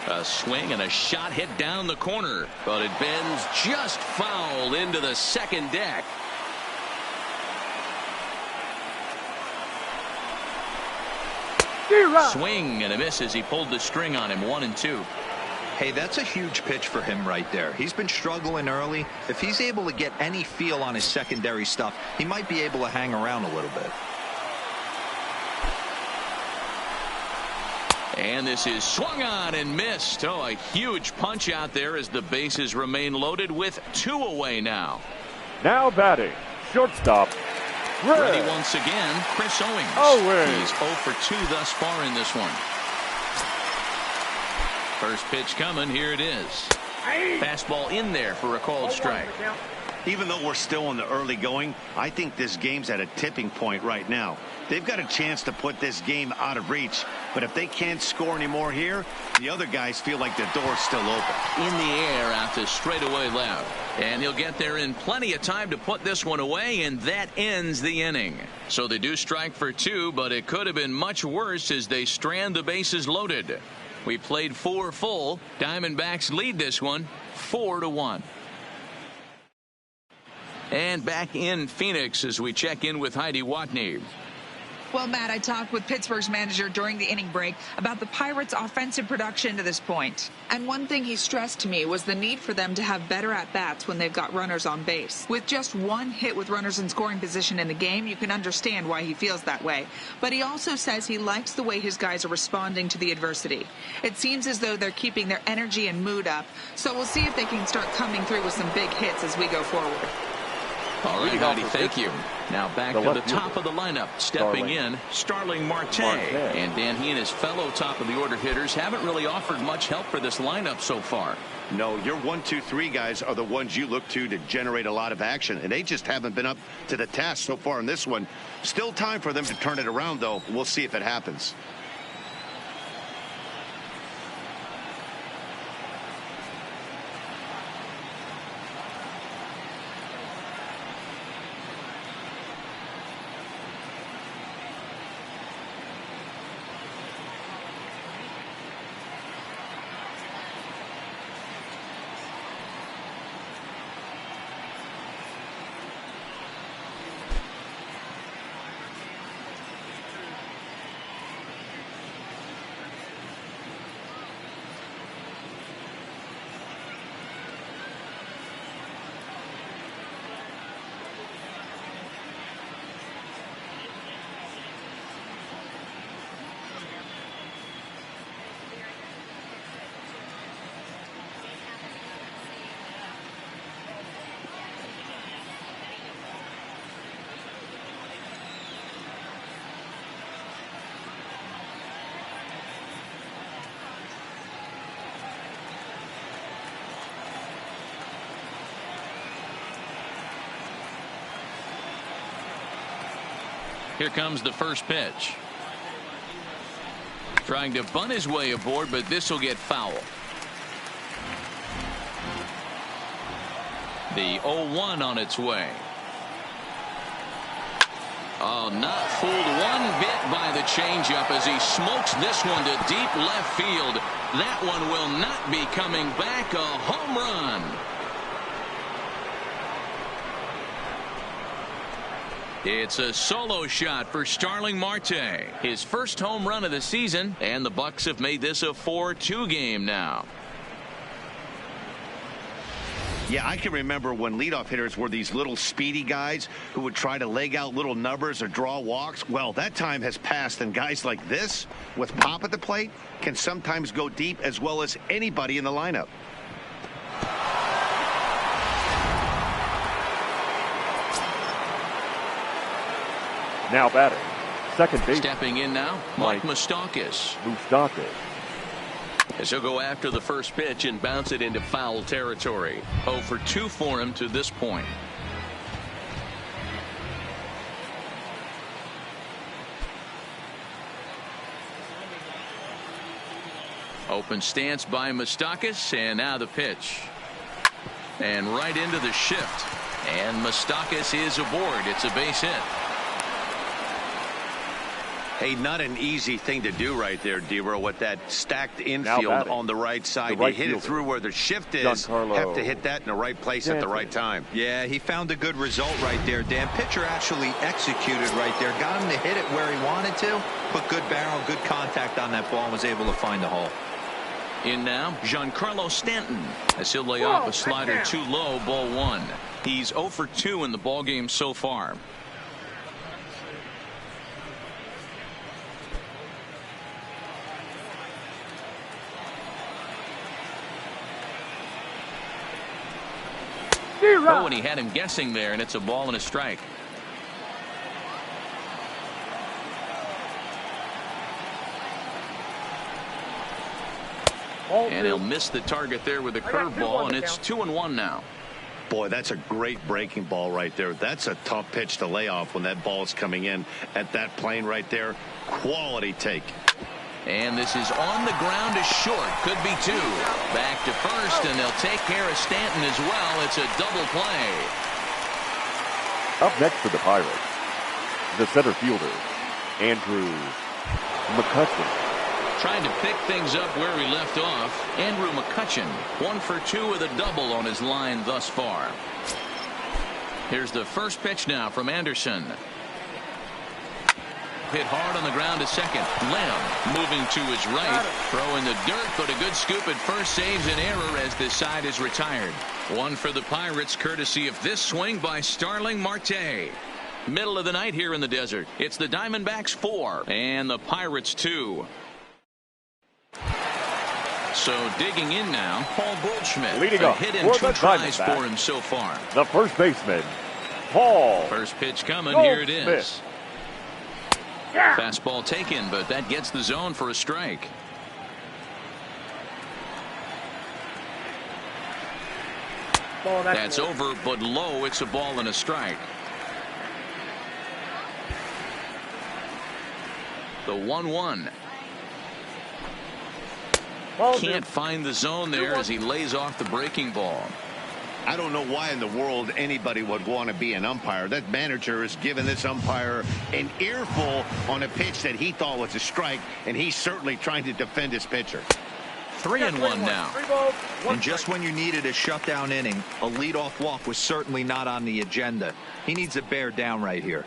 A swing and a shot hit down the corner, but it bends just foul into the second deck. Swing and a miss as he pulled the string on him. 1-2. Hey, that's a huge pitch for him right there. He's been struggling early. If he's able to get any feel on his secondary stuff, he might be able to hang around a little bit. And this is swung on and missed. Oh, a huge punch out there as the bases remain loaded with 2 away now. Now batting, shortstop, ready once again, Chris Owings. He's 0 for 2 thus far in this one. First pitch coming. Here it is. Fastball in there for a called strike. Even though we're still in the early going, I think this game's at a tipping point right now. They've got a chance to put this game out of reach, but if they can't score anymore here, the other guys feel like the door's still open. In the air out to straightaway left, and he'll get there in plenty of time to put this one away, and that ends the inning. So they do strike for 2, but it could have been much worse as they strand the bases loaded. We played 4 full. Diamondbacks lead this one 4-1. And back in Phoenix as we check in with Heidi Watney. Well, Matt, I talked with Pittsburgh's manager during the inning break about the Pirates' offensive production to this point. And one thing he stressed to me was the need for them to have better at-bats when they've got runners on base. With just 1 hit with runners in scoring position in the game, you can understand why he feels that way. But he also says he likes the way his guys are responding to the adversity. It seems as though they're keeping their energy and mood up, so we'll see if they can start coming through with some big hits as we go forward. All right, Heidi, thank you. Now back to the top of the lineup. Stepping in, Starling Marte. And Dan, he and his fellow top-of-the-order hitters haven't really offered much help for this lineup so far. No, your 1, 2, 3 guys are the ones you look to generate a lot of action, and they just haven't been up to the task so far in this one. Still time for them to turn it around, though. We'll see if it happens. Here comes the first pitch. Trying to bunt his way aboard, but this will get foul. The 0-1 on its way. Oh, not fooled one bit by the changeup as he smokes this one to deep left field. That one will not be coming back. A home run. It's a solo shot for Starling Marte. His first home run of the season, and the Bucks have made this a 4-2 game now. Yeah, I can remember when leadoff hitters were these little speedy guys who would try to leg out little numbers or draw walks. Well, that time has passed, and guys like this, with pop at the plate, can sometimes go deep as well as anybody in the lineup. Now batting, second base. Stepping in now, Mike Moustakas. As he'll go after the first pitch and bounce it into foul territory. 0 for 2 for him to this point. Open stance by Moustakas, and now the pitch. And right into the shift. And Moustakas is aboard. It's a base hit. Hey, not an easy thing to do right there, Dero, with that stacked infield on the right side. You hit it through where the shift is. Have to hit that in the right place at the right time. Yeah, he found a good result right there, Dan. Pitcher actually executed right there. Got him to hit it where he wanted to. Put good barrel, good contact on that ball, and was able to find the hole. In now, Giancarlo Stanton, as he'll lay off a slider too low, ball 1. He's 0 for 2 in the ballgame so far. Oh, and he had him guessing there, and it's a ball and a strike. And he'll miss the target there with a curveball, and it's 2-1 now. Boy, that's a great breaking ball right there. That's a tough pitch to lay off when that ball is coming in at that plane right there. Quality take. And this is on the ground to short. Could be 2. Back to first, and they'll take care of Stanton as well. It's a double play. Up next for the Pirates, the center fielder, Andrew McCutchen. Trying to pick things up where he left off. Andrew McCutchen, 1 for 2 with a double on his line thus far. Here's the first pitch now from Anderson. Hit hard on the ground to second. Lamb moving to his right. Throw in the dirt, but a good scoop at first saves an error as this side is retired. 1 for the Pirates, courtesy of this swing by Starling Marte. Middle of the night here in the desert. It's the Diamondbacks 4 and the Pirates 2. So digging in now, Paul Goldschmidt. Leading up hit in 2 tries for him so far. The first baseman, Paul. First pitch coming. Here it is. Fastball taken, but that gets the zone for a strike. That's over, but low. It's a ball and a strike. The 1-1. Can't find the zone there as he lays off the breaking ball. I don't know why in the world anybody would want to be an umpire. That manager has given this umpire an earful on a pitch that he thought was a strike, and he's certainly trying to defend his pitcher. 3-1 now. And just when you needed a shutdown inning, a leadoff walk was certainly not on the agenda. He needs to bear down right here.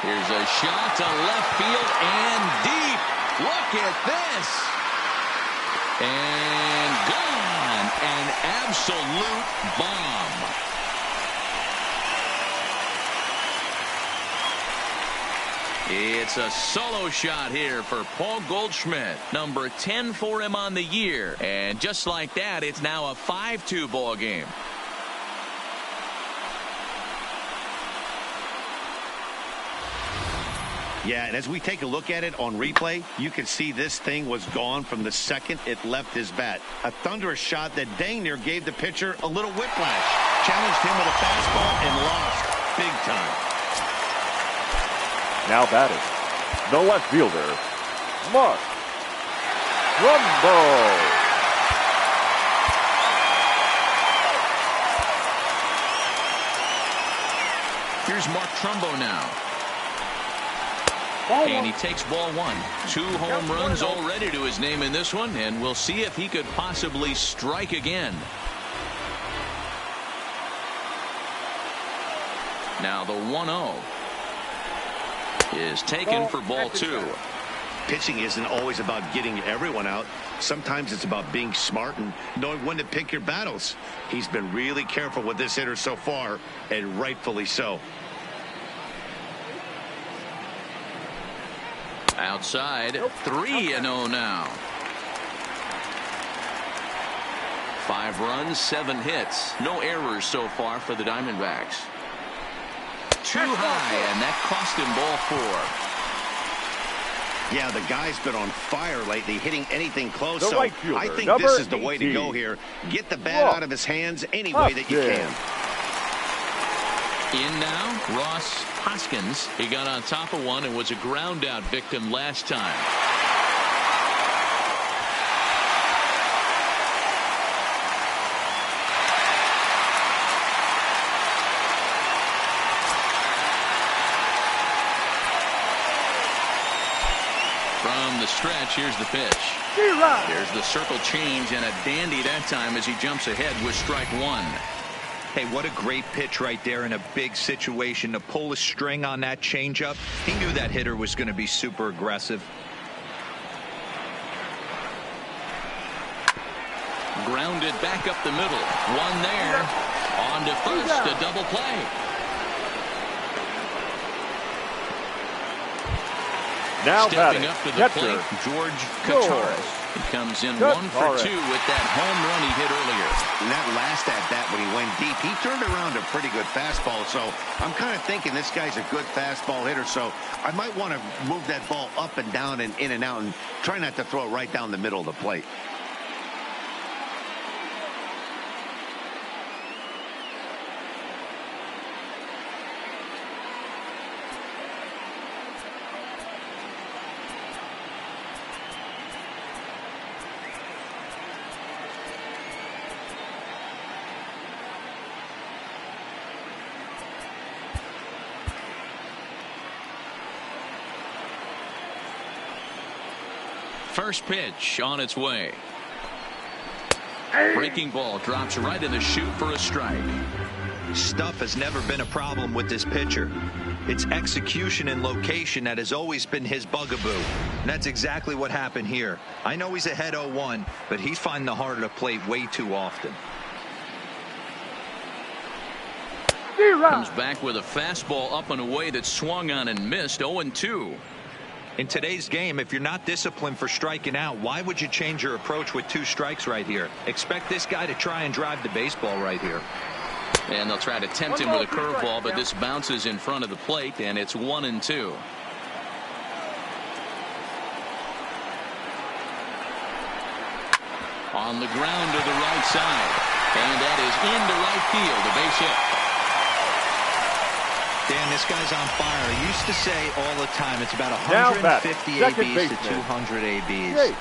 Here's a shot to left field and deep. Look at this. And gone. An absolute bomb. It's a solo shot here for Paul Goldschmidt. Number 10 for him on the year. And just like that, it's now a 5-2 ball game. Yeah, and as we take a look at it on replay, you can see this thing was gone from the second it left his bat. A thunderous shot that dang near gave the pitcher a little whiplash. Challenged him with a fastball and lost big time. Now batting, the left fielder, Mark Trumbo. Here's Mark Trumbo now. And he takes ball one. 2 home runs already to his name in this one, and we'll see if he could possibly strike again. Now the 1-0 is taken for ball 2. Pitching isn't always about getting everyone out. Sometimes it's about being smart and knowing when to pick your battles. He's been really careful with this hitter so far, and rightfully so. Outside, 3-0 now. 5 runs, 7 hits. No errors so far for the Diamondbacks. Too high, and that cost him ball 4. Yeah, the guy's been on fire lately, hitting anything close. The so right fielder, I think number this is the way to 18. go here. Get the bat out of his hands any way that you can. In now, Ross Hoskins. He got on top of one and was a ground out victim last time. From the stretch, here's the pitch. There's the circle change, and a dandy that time as he jumps ahead with strike 1. Hey, what a great pitch right there in a big situation to pull a string on that changeup. He knew that hitter was going to be super aggressive. Grounded back up the middle. One there. On to first, a double play. Now Stepping batting, up to the catcher, plate, George Kataris. He comes in 1 for 2 with that home run he hit earlier. And that last at bat when he went deep, he turned around a pretty good fastball. So I'm kind of thinking this guy's a good fastball hitter. So I might want to move that ball up and down and in and out and try not to throw it right down the middle of the plate. First pitch on its way. Breaking ball drops right in the chute for a strike. Stuff has never been a problem with this pitcher. It's execution and location that has always been his bugaboo. And that's exactly what happened here. I know he's ahead 0-1, but he's finding the heart of the plate way too often. Comes back with a fastball up and away that swung on and missed. 0-2. In today's game, if you're not disciplined for striking out, why would you change your approach with 2 strikes right here? Expect this guy to try and drive the baseball right here. And they'll try to tempt him with a curveball, but this bounces in front of the plate, and it's 1-2. On the ground to the right side, and that is into right field, a base hit. Dan, this guy's on fire. I used to say all the time it's about 150 ABs to 200 ABs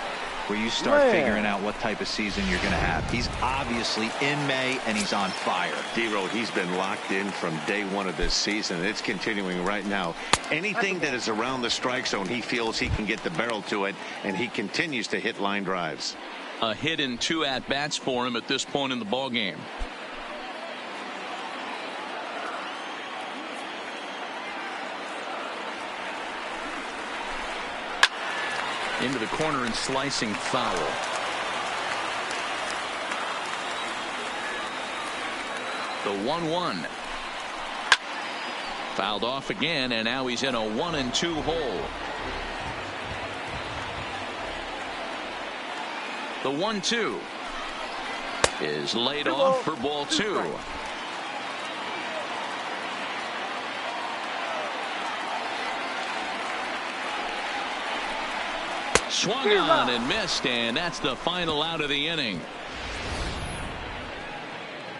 where you start figuring out what type of season you're going to have. He's obviously in May, and he's on fire. D-Road, he's been locked in from day 1 of this season, and it's continuing right now. Anything that is around the strike zone, he feels he can get the barrel to it, and he continues to hit line drives. A hit in 2 at-bats for him at this point in the ballgame. Into the corner and slicing foul. The 1-1. Fouled off again, and now he's in a 1-2 hole. The 1-2 is laid off for ball 2. Swung on and missed, and that's the final out of the inning.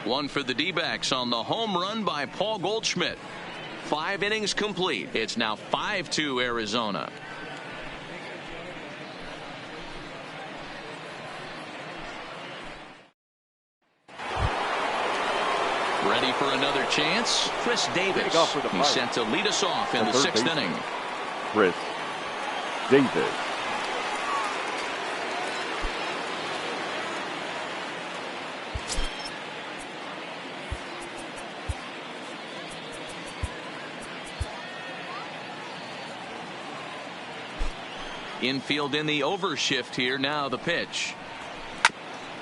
One for the D-backs on the home run by Paul Goldschmidt. 5 innings complete. It's now 5-2 Arizona. Ready for another chance? Chris Davis. He's set to lead us off in the 6th inning. Chris Davis. Infield in the overshift here. Now the pitch.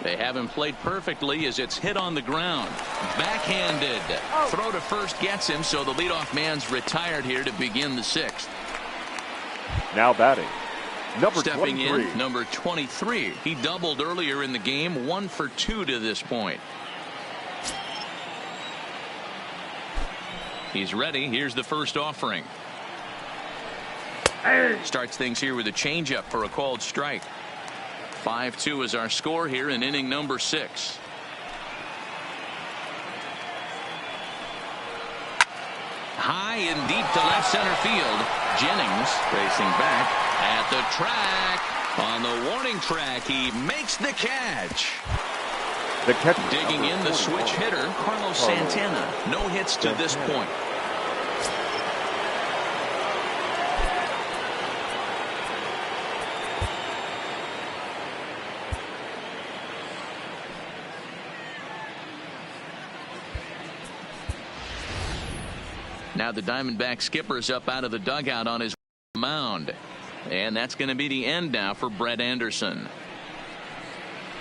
They haven't played perfectly as it's hit on the ground. Backhanded. Throw to first gets him, so the leadoff man's retired here to begin the 6th. Now batting, number Stepping 23. in, number 23. He doubled earlier in the game, 1 for 2 to this point. He's ready. Here's the first offering. Starts things here with a changeup for a called strike. 5-2 is our score here in inning number 6. High and deep to left center field. Jennings racing back at the track. On the warning track, he makes the catch. The catcher, Digging in the switch hitter, Carlos Santana. No hits to this point. Now the Diamondback skipper's up out of the dugout on his mound. And that's going to be the end now for Brett Anderson.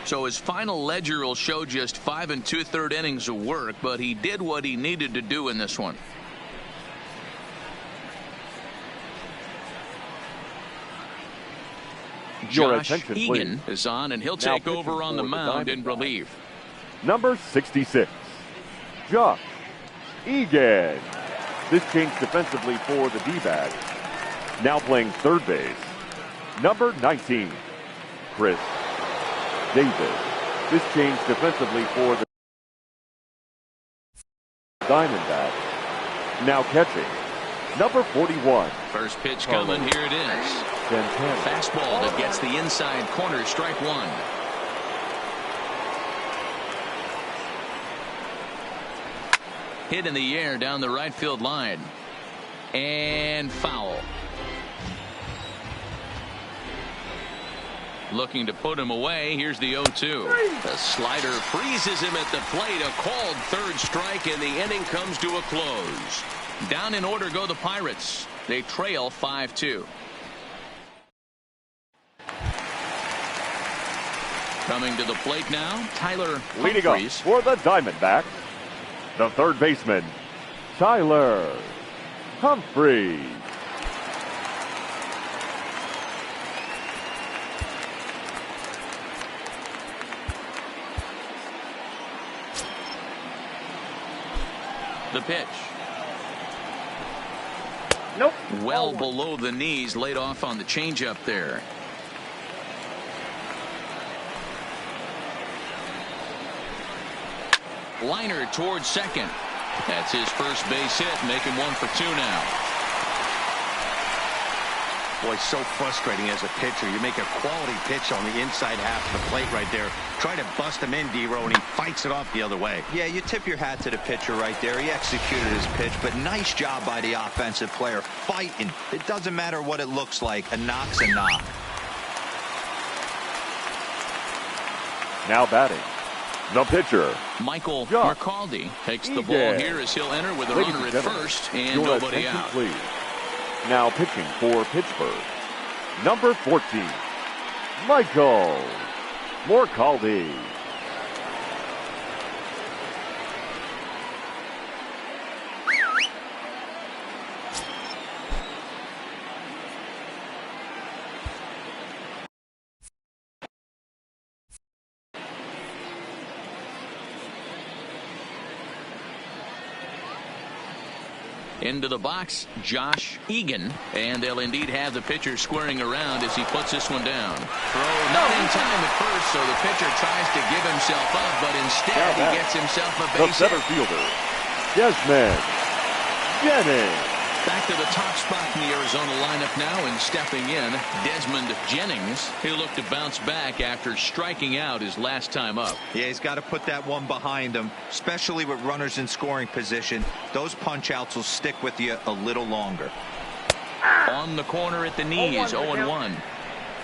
So his final ledger will show just 5 2/3 innings of work, but he did what he needed to do in this one. Josh Egan is on, and he'll take over on the mound in relief. Number 66, Josh Egan. This change defensively for the D-backs. Now playing third base, number 19, Chris Davis. This change defensively for the Diamondbacks. Now catching, number 41. First pitch coming. Here it is. Santana. Fastball that gets the inside corner. Strike 1. Hit in the air down the right field line. And foul. Looking to put him away. Here's the 0-2. The slider freezes him at the plate. A called third strike, and the inning comes to a close. Down in order go the Pirates. They trail 5-2. Coming to the plate now, Tyler Leading up Humphries. for the Diamondbacks, the third baseman, Tyler Humphries. The pitch. Nope. Well below the knees, laid off on the changeup there. Liner towards second. That's his first base hit, making 1 for 2 now. Boy, so frustrating as a pitcher. You make a quality pitch on the inside half of the plate right there. Try to bust him in, D-Row, and he fights it off the other way. Yeah, you tip your hat to the pitcher right there. He executed his pitch, but nice job by the offensive player fighting. It doesn't matter what it looks like. A knock's a knock. Now batting, the pitcher, Michael Josh McCaldy takes the Egan. ball here as he'll enter with a Ladies runner and at gentlemen, first and your nobody attention, out. please. Now pitching for Pittsburgh, number 14, Michael McCaldy. Into the box, Josh Egan, and they'll indeed have the pitcher squaring around as he puts this one down. Throw not in time at first, so the pitcher tries to give himself up, but instead he gets himself a base hit. The center fielder, Desmond Jennings. Back to the top spot in the Arizona lineup now, and stepping in, Desmond Jennings. He'll look to bounce back after striking out his last time up. Yeah, he's got to put that one behind him, especially with runners in scoring position. Those punch outs will stick with you a little longer. On the corner at the knees, 0-1.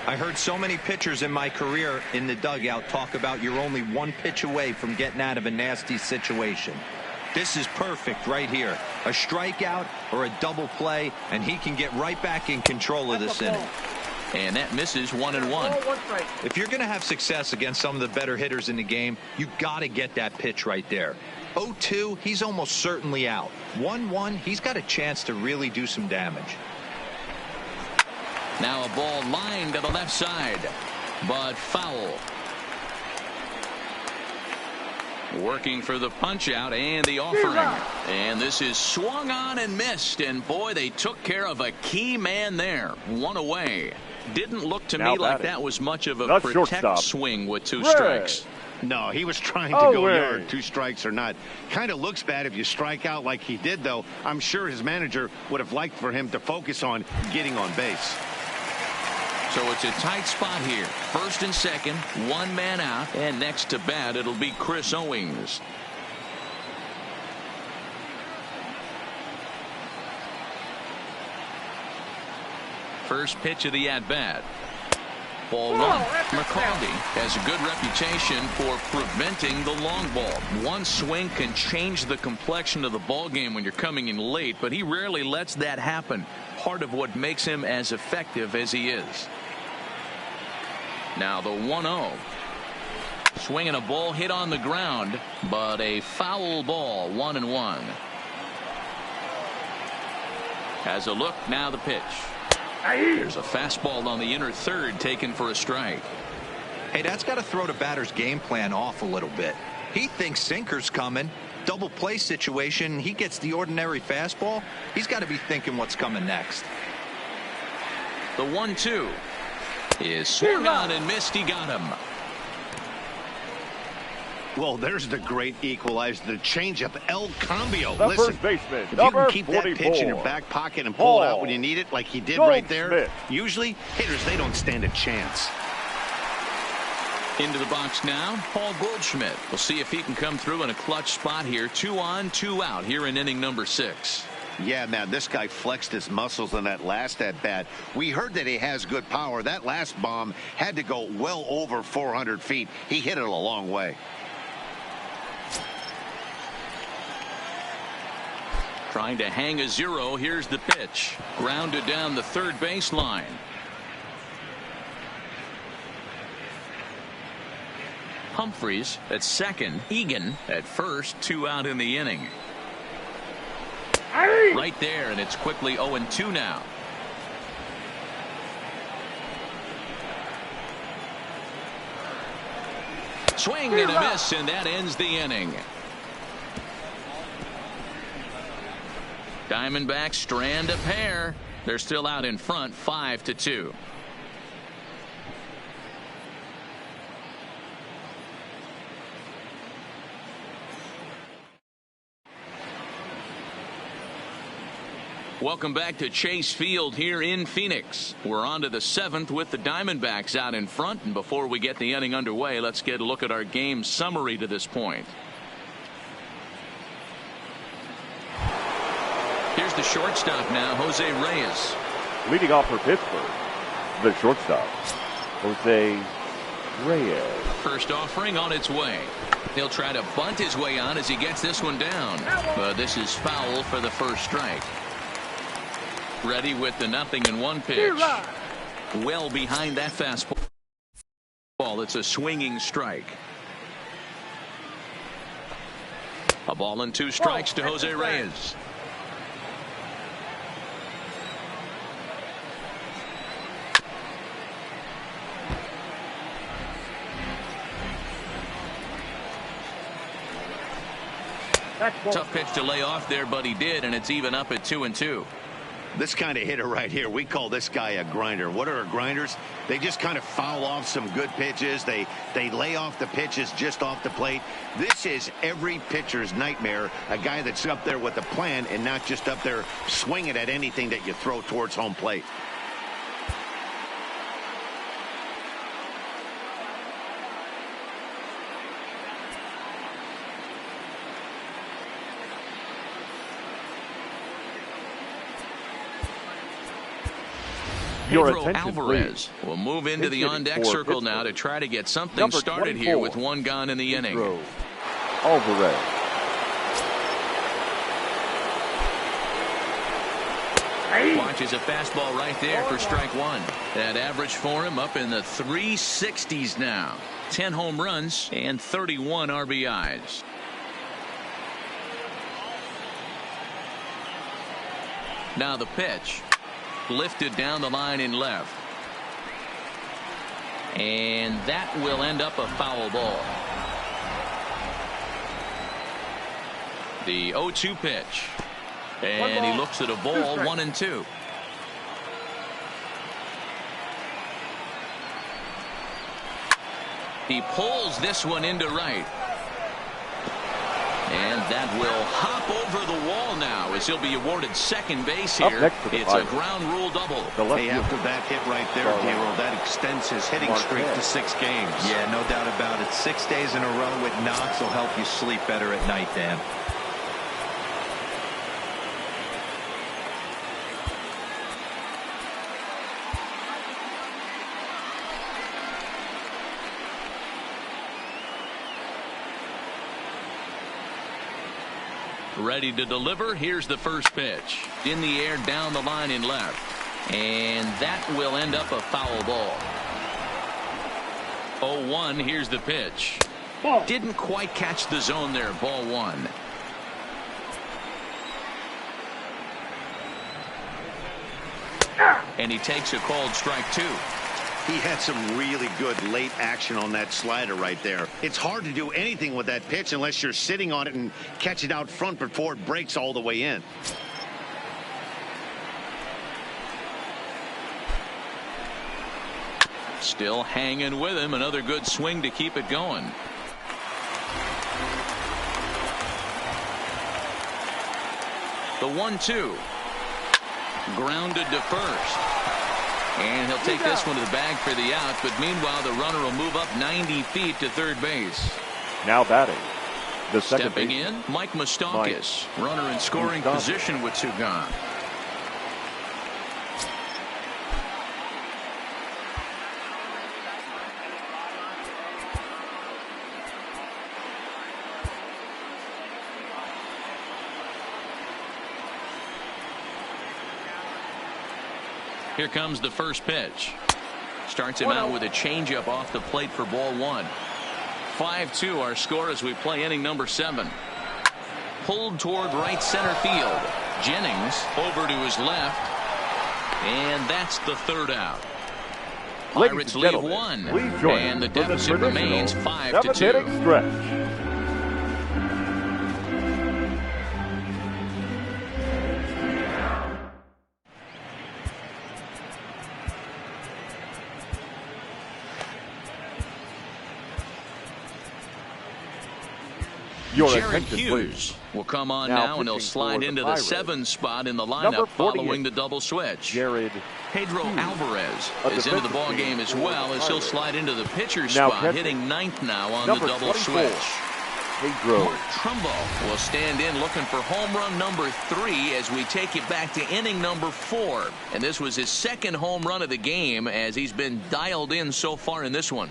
I heard so many pitchers in my career in the dugout talk about you're only one pitch away from getting out of a nasty situation. This is perfect right here. A strikeout or a double play, and he can get right back in control of this inning. And that misses 1-1. If you're going to have success against some of the better hitters in the game, you got to get that pitch right there. 0-2, he's almost certainly out. 1-1, he's got a chance to really do some damage. Now a ball lined to the left side, but foul. Working for the punch out and the offering. And this is swung on and missed. And boy, they took care of a key man there. One away. Didn't look to me like that was much of a protect swing with 2 strikes. No, he was trying to go yard, 2 strikes or not. Kind of looks bad if you strike out like he did, though. I'm sure his manager would have liked for him to focus on getting on base. So it's a tight spot here. First and second, 1 man out, and next to bat it'll be Chris Owings. First pitch of the at-bat. Ball 1. McCarty has a good reputation for preventing the long ball. One swing can change the complexion of the ball game when you're coming in late, but he rarely lets that happen. Part of what makes him as effective as he is. Now the 1-0. Swinging a ball hit on the ground, but a foul ball. 1-1. Has a look. Now the pitch. There's a fastball on the inner third taken for a strike. Hey, that's got to throw the batter's game plan off a little bit. He thinks sinker's coming. Double play situation. He gets the ordinary fastball. He's got to be thinking what's coming next. The 1-2 is swung on and missed. He got him. Well, there's the great equalizer, the changeup, El Cambio. The Listen, first baseman, if you number can keep 44, that pitch in your back pocket and pull it out when you need it, like he did right there, Smith. usually hitters, they don't stand a chance. Into the box now, Paul Goldschmidt. We'll see if he can come through in a clutch spot here. 2 on, 2 out here in inning number 6. Yeah, man, this guy flexed his muscles on that last at-bat. We heard that he has good power. That last bomb had to go well over 400 feet. He hit it a long way. Trying to hang a 0. Here's the pitch. Grounded down the third baseline. Humphreys at second. Egan at first. 2 out in the inning. Right there, and it's quickly 0-2 now. Swing and a miss, and that ends the inning. Diamondbacks strand a pair. They're still out in front, 5-2. Welcome back to Chase Field here in Phoenix. We're on to the 7th with the Diamondbacks out in front. And before we get the inning underway, let's get a look at our game summary to this point. Here's the shortstop now, Jose Reyes. Leading off for Pittsburgh, the shortstop, Jose Reyes. First offering on its way. He'll try to bunt his way on as he gets this one down. But this is foul for the first strike. Ready with the 0-1 pitch. Well behind that fastball. It's a swinging strike. A ball and 2 strikes to Jose Reyes. That's ball. Tough pitch to lay off there, but he did, and it's even up at 2-2. This kind of hitter right here, we call this guy a grinder. What are grinders? They just kind of foul off some good pitches. They lay off the pitches just off the plate. This is every pitcher's nightmare, a guy that's up there with a plan and not just up there swinging at anything that you throw towards home plate. Pedro Alvarez will move into the on-deck circle now to try to get something started here with one gone in the inning. Alvarez. Watches a fastball right there for strike one. That average for him up in the 360s now. 10 home runs and 31 RBIs. Now the pitch. Lifted down the line in left. And that will end up a foul ball. The 0-2 pitch. And he looks at a ball, 1-2. He pulls this one into right. And that will hop over the wall now as he'll be awarded second base here. It's a ground rule double. Hey, after that hit right there, Dero, that extends his hitting streak to 6 games. Yeah, no doubt about it. 6 days in a row with knocks will help you sleep better at night, Dan. Ready to deliver. Here's the first pitch. In the air, down the line in left. And that will end up a foul ball. 0-1. Here's the pitch. Ball. Didn't quite catch the zone there. Ball 1. And he takes a called strike 2. He had some really good late action on that slider right there. It's hard to do anything with that pitch unless you're sitting on it and catch it out front before it breaks all the way in. Still hanging with him. Another good swing to keep it going. The 1-2. Grounded to first. And he'll take this one to the bag for the out, but meanwhile the runner will move up 90 feet to third base. Now batting. The second Stepping baseman. in, Mike Moustakas. Runner in scoring position with 2 gone. Here comes the first pitch. Starts him out with a changeup off the plate for ball 1. 5-2 our score as we play inning number 7. Pulled toward right center field. Jennings over to his left. And that's the third out. Pirates leave 1. And the deficit remains 5-2. Stretch. Jared Hughes will come on now and he'll slide into the 7 spot in the lineup following the double switch. Pedro Alvarez is into the ball game as well as he'll slide into the pitcher spot, hitting 9th now on the double switch. Mark Trumbo will stand in looking for home run number 3 as we take it back to inning number 4. And this was his second home run of the game as he's been dialed in so far in this one.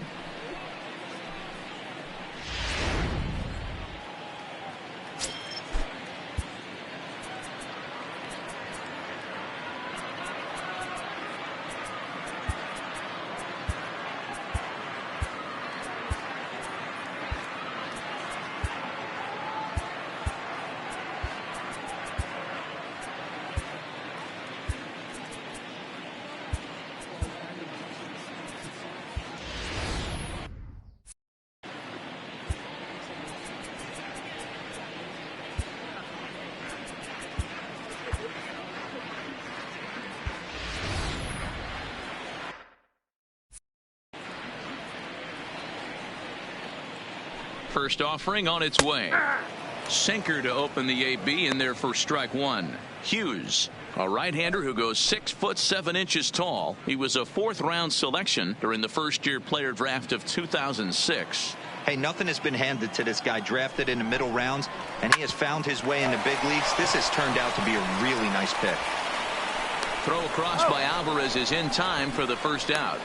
First offering on its way. Sinker to open the AB in there for strike one. Hughes, a right-hander who goes 6'7" tall. He was a 4th-round selection during the first-year player draft of 2006. Hey, nothing has been handed to this guy. Drafted in the middle rounds, and he has found his way in the big leagues. This has turned out to be a really nice pick. Throw across by Alvarez is in time for the first out.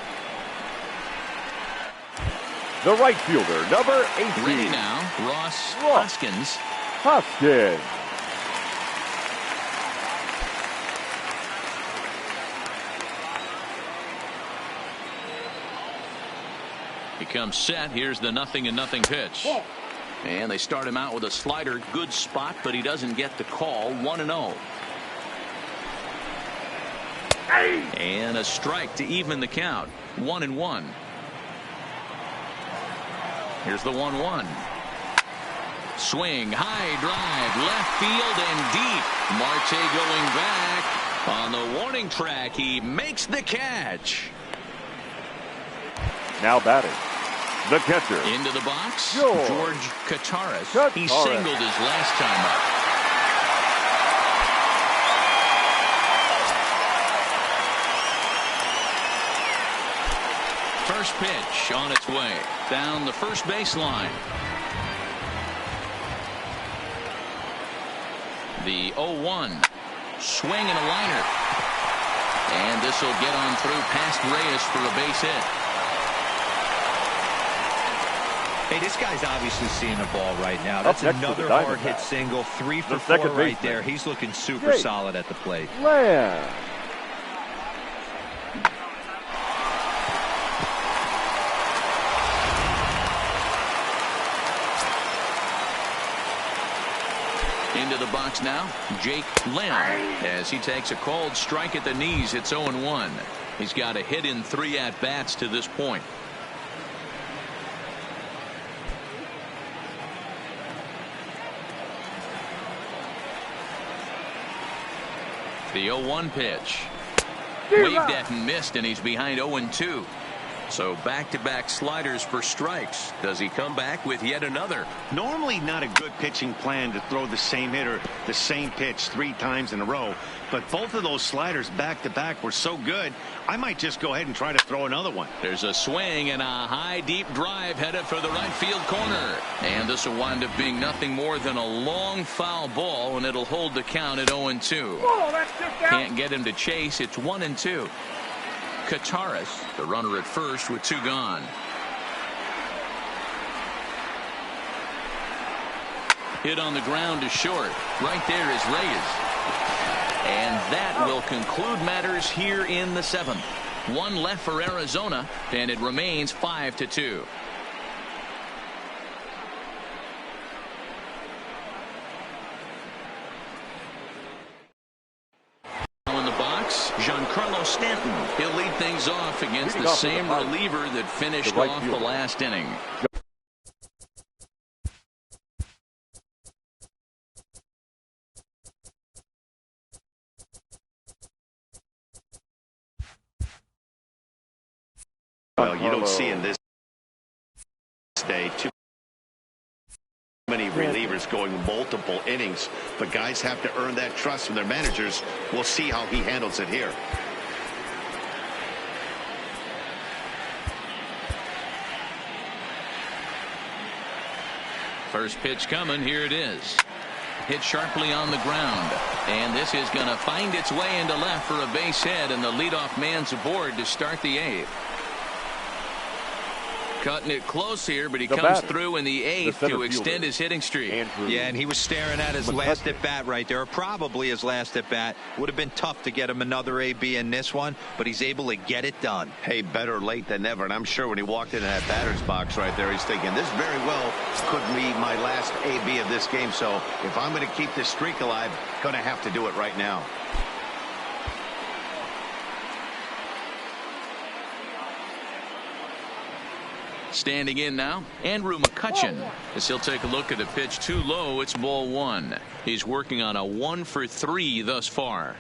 The right fielder, number 18. Ready now, Ross Hoskins. Hoskins. He comes set. Here's the 0-0 pitch. And they start him out with a slider. Good spot, but he doesn't get the call. 1-0. And a strike to even the count. 1-1. Here's the 1-1. Swing, high drive, left field and deep. Marte going back on the warning track. He makes the catch. Now batting, the catcher. Into the box, George Kataris. Kataris. He singled his last time up. First pitch on its way down the first baseline. The 0-1 swing and a liner, and this will get on through past Reyes for a base hit. Hey, this guy's obviously seeing the ball right now. That's another hard hit single. 3 for 4 right there. He's looking super solid at the plate. Lamb. Into the box now, Jake Lamb, as he takes a cold strike at the knees. It's 0-1. He's got a hit in 3 at-bats to this point. The 0-1 pitch. Waved at and missed, and he's behind 0-2. So back-to-back sliders for strikes. Does he come back with yet another? Normally not a good pitching plan to throw the same hitter the same pitch 3 times in a row, but both of those sliders back-to-back were so good, I might just go ahead and try to throw another one. There's a swing and a high deep drive headed for the right field corner, and this will wind up being nothing more than a long foul ball, and it'll hold the count at 0-2. Can't get him to chase. It's 1-2. Kataris, the runner at first with 2 gone. Hit on the ground to short. Right there is Reyes. And that will conclude matters here in the 7th. 1 left for Arizona, and it remains 5-2. Giancarlo Stanton. He'll lead things off against the same reliever that finished off the last inning. Well, you don't see in this day too many relievers going multiple innings, but guys have to earn that trust from their managers. We'll see how he handles it here. First pitch coming. Here it is. Hit sharply on the ground, and this is going to find its way into left for a base hit, and the leadoff man's aboard to start the 8th. Cutting it close here, but he comes through in the 8th to extend his hitting streak. Yeah, and he was staring at his last at bat right there, or probably his last at bat. Would have been tough to get him another AB in this one, but he's able to get it done. Hey, better late than never, and I'm sure when he walked into that batter's box right there, he's thinking, this very well could be my last AB of this game, so if I'm going to keep this streak alive, going to have to do it right now. Standing in now, Andrew McCutchen, as he'll take a look at a pitch too low. It's ball 1. He's working on a 1 for 3 thus far.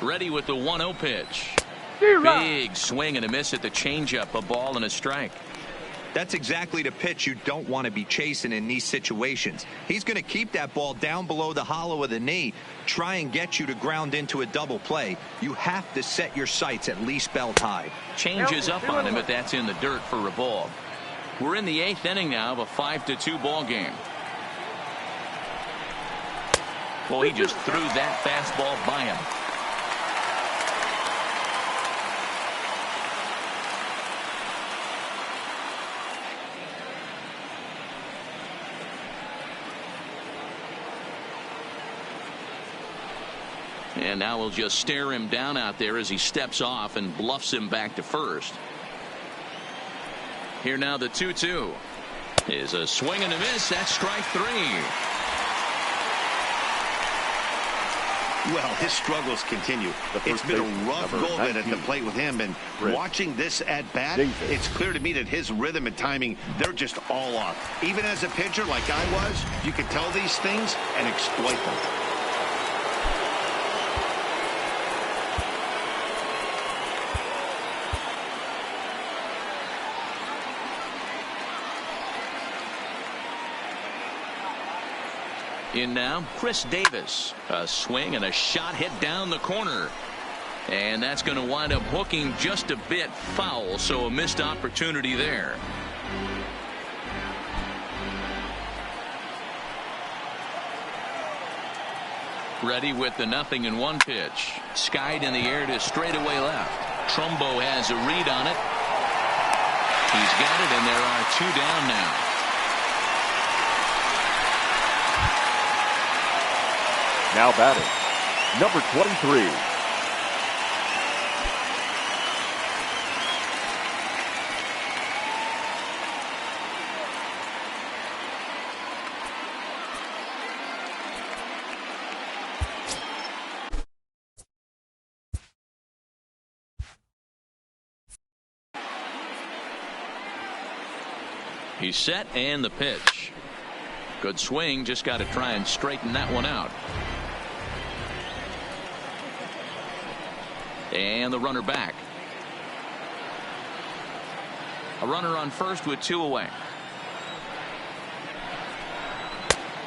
Ready with the 1-0 pitch. Big swing and a miss at the changeup, a ball and a strike. That's exactly the pitch you don't want to be chasing in these situations. He's going to keep that ball down below the hollow of the knee, try and get you to ground into a double play. You have to set your sights at least belt high. Changes up on him, but that's in the dirt for a ball. We're in the 8th inning now of a 5-2 ball game. Well, he just threw that fastball by him. And now we'll just stare him down out there as he steps off and bluffs him back to first. Here now the 2-2 is a swing and a miss. That's strike 3. Well, his struggles continue. It's been a rough go at the plate with him, and watching this at bat, it's clear to me that his rhythm and timing, they're just all off. Even as a pitcher like I was, you could tell these things and exploit them. In now, Chris Davis. A swing and a shot hit down the corner. And that's going to wind up hooking just a bit foul, so a missed opportunity there. Ready with the 0-1 pitch. Skied in the air to straightaway left. Trumbo has a read on it. He's got it, and there are 2 down now. Now batting, number 23. He's set, and the pitch. Good swing, just got to try and straighten that one out. And the runner back. A runner on first with 2 away.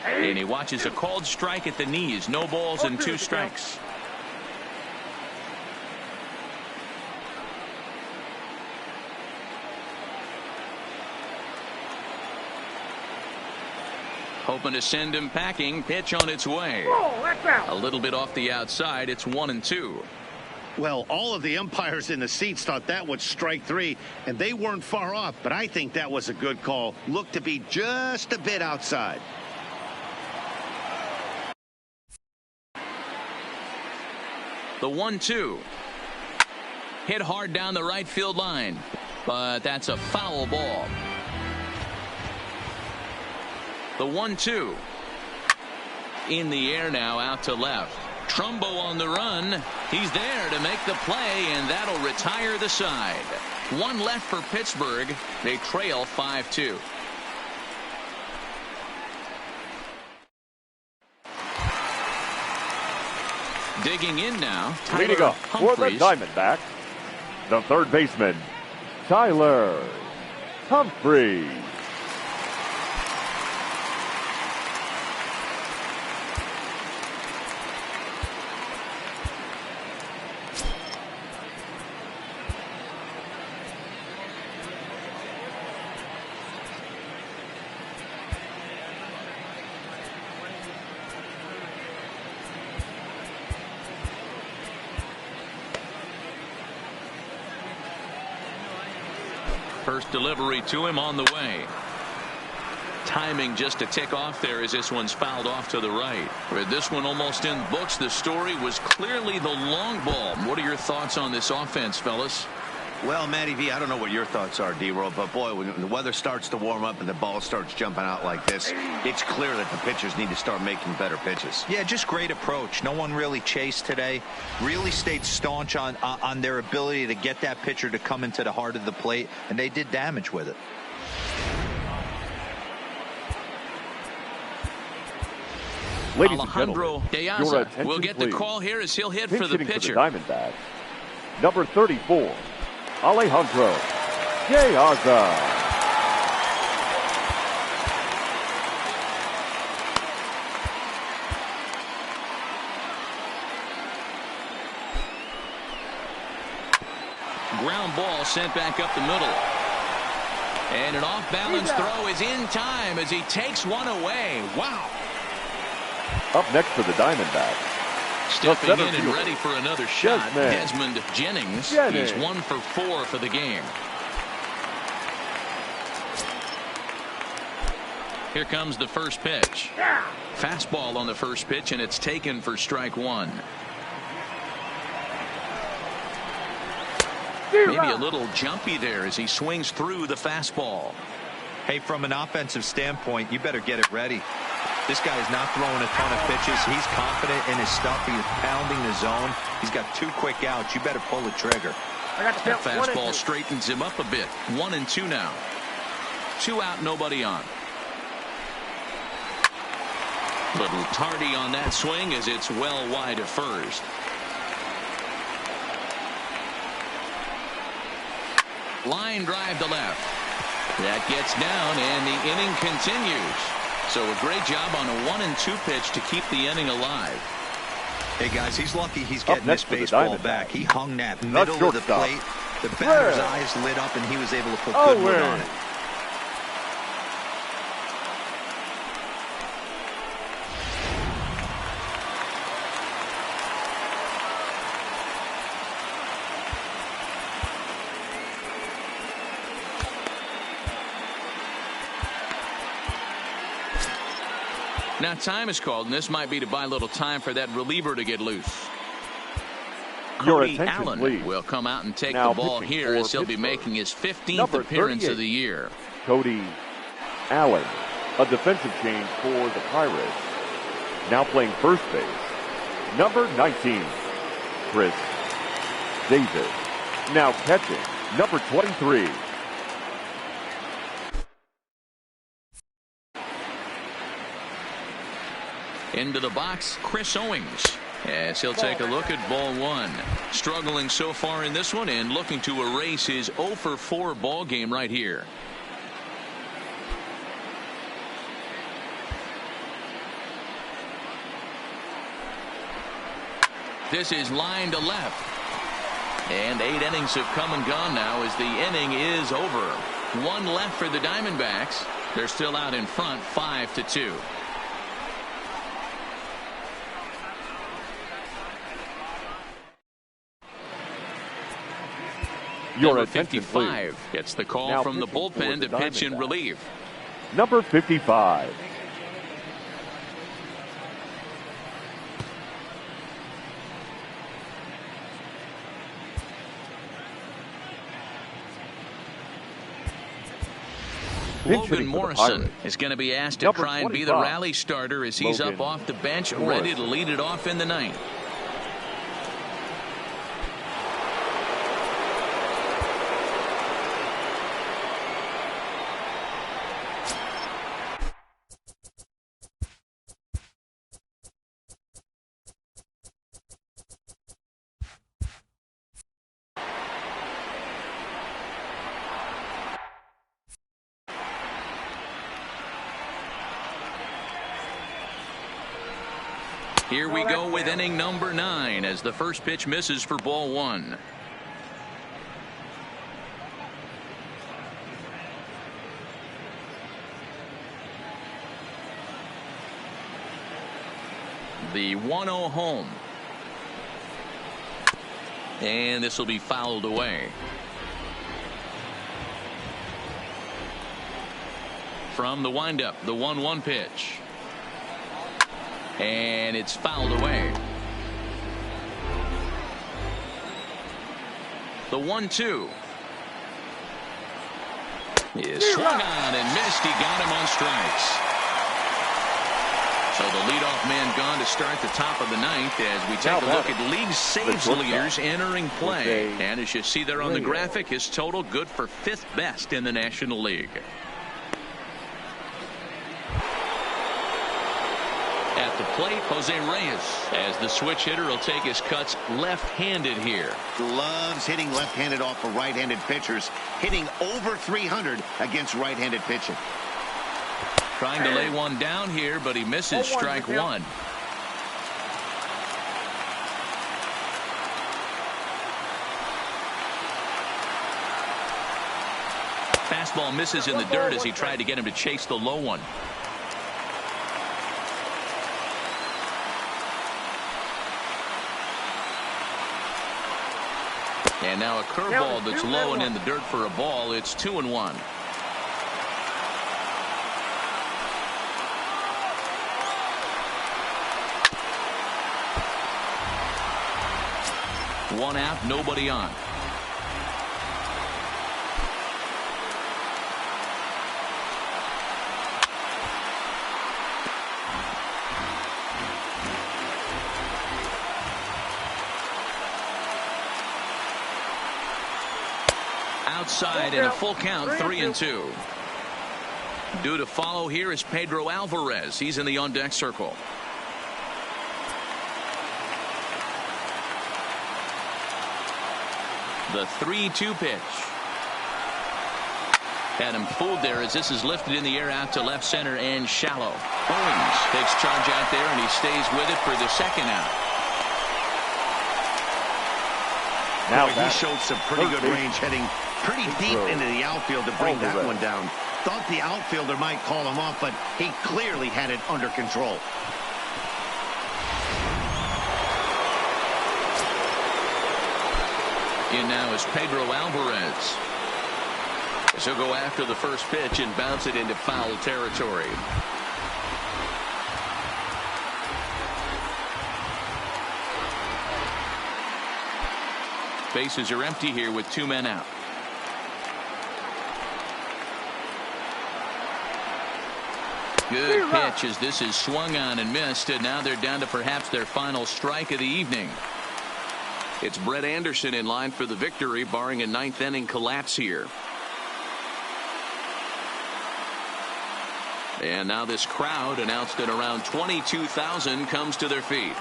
And he watches a called strike at the knees. No balls and 2 strikes. Hoping to send him packing. Pitch on its way. A little bit off the outside. It's 1-2. Well, all of the umpires in the seats thought that was strike 3, and they weren't far off, but I think that was a good call. Looked to be just a bit outside. The 1-2. Hit hard down the right field line, but that's a foul ball. The 1-2. In the air now, out to left. Trumbo on the run. He's there to make the play, and that'll retire the side. 1 left for Pittsburgh. They trail 5-2. Digging in now, Leading up for the Diamondbacks, the third baseman, Tyler Humphries. First delivery to him on the way. Timing just a tick off there as this one's fouled off to the right. With this one almost in books, the story was clearly the long ball. What are your thoughts on this offense, fellas? Well, Matty V, I don't know what your thoughts are, D-Roll, but boy, when the weather starts to warm up and the ball starts jumping out like this, it's clear that the pitchers need to start making better pitches. Yeah, just great approach. No one really chased today. Really stayed staunch on their ability to get that pitcher to come into the heart of the plate, and they did damage with it. Alejandro De Aza will get the call here as he'll hit for the pitcher. For the Diamondbacks, Number 34, Alejandro Gaza. Ground ball sent back up the middle. And an off-balance throw is in time as he takes one away. Wow. Up next for the Diamondbacks, stepping in and ready for another shot, Desmond Jennings. He's 1 for 4 for the game. Here comes the first pitch. Fastball on the first pitch, and it's taken for strike 1. Maybe a little jumpy there as he swings through the fastball. Hey, from an offensive standpoint, you better get it ready. This guy is not throwing a ton of pitches. He's confident in his stuff. He is pounding the zone. He's got 2 quick outs. You better pull the trigger. That fastball straightens him up a bit. 1 and 2 now. 2 out, nobody on. Little tardy on that swing as it's well wide of first. Line drive to left. That gets down, and the inning continues. So a great job on a 1 and 2 pitch to keep the inning alive. Hey, guys, he's lucky he's getting this baseball back. He hung that middle of the plate. The batter's eyes lit up, and he was able to put good wood on it. Now time is called, and this might be to buy a little time for that reliever to get loose. Cody Allen will come out and take the ball here as he'll be making his 15th appearance of the year. Cody Allen, a defensive change for the Pirates. Now playing first base, number 19, Chris Davis. Now catching, number 23. Into the box, Chris Owings, as he'll take a look at ball 1. Struggling so far in this one and looking to erase his 0 for 4 ball game right here. This is line to left. And 8 innings have come and gone now as the inning is over. 1 left for the Diamondbacks. They're still out in front, 5-2. Number 55 gets the call now from the bullpen to pitch in relief. Number 55. Logan Morrison is going to be asked to try and be the rally starter as he's up off the bench, ready to lead it off in the 9th. Here we go with inning number 9 as the first pitch misses for ball 1. The 1-0 home. And this will be fouled away. From the windup, the 1-1 pitch. And it's fouled away. The 1-2 is swung on and missed. He got him on strikes. So the leadoff man gone to start the top of the 9th as we take a look at league saves leaders entering play. And as you see there on the graphic, his total good for 5th best in the National League. At the plate, Jose Reyes, as the switch hitter will take his cuts left-handed here. Loves hitting left-handed off of right-handed pitchers, hitting over 300 against right-handed pitching. Trying to lay one down here, but he misses strike one. Fastball misses in the dirt as he tried to get him to chase the low one. And now a curveball that's low and in the dirt for a ball. It's 2-1. One out, nobody on. Outside in a full count, 3-2. Due to follow here is Pedro Alvarez. He's in the on-deck circle. The 3-2 pitch. Had him fooled there as this is lifted in the air out to left center and shallow. Owens takes charge out there and he stays with it for the second out. Now he showed some pretty good range, heading pretty deep into the outfield to bring that one down. Thought the outfielder might call him off, but he clearly had it under control. In now is Pedro Alvarez. So go after the first pitch and bounce it into foul territory. Bases are empty here with 2 men out. Good pitch as this is swung on and missed, and now they're down to perhaps their final strike of the evening. It's Brett Anderson in line for the victory, barring a 9th inning collapse here. And now this crowd, announced at around 22,000, comes to their feet.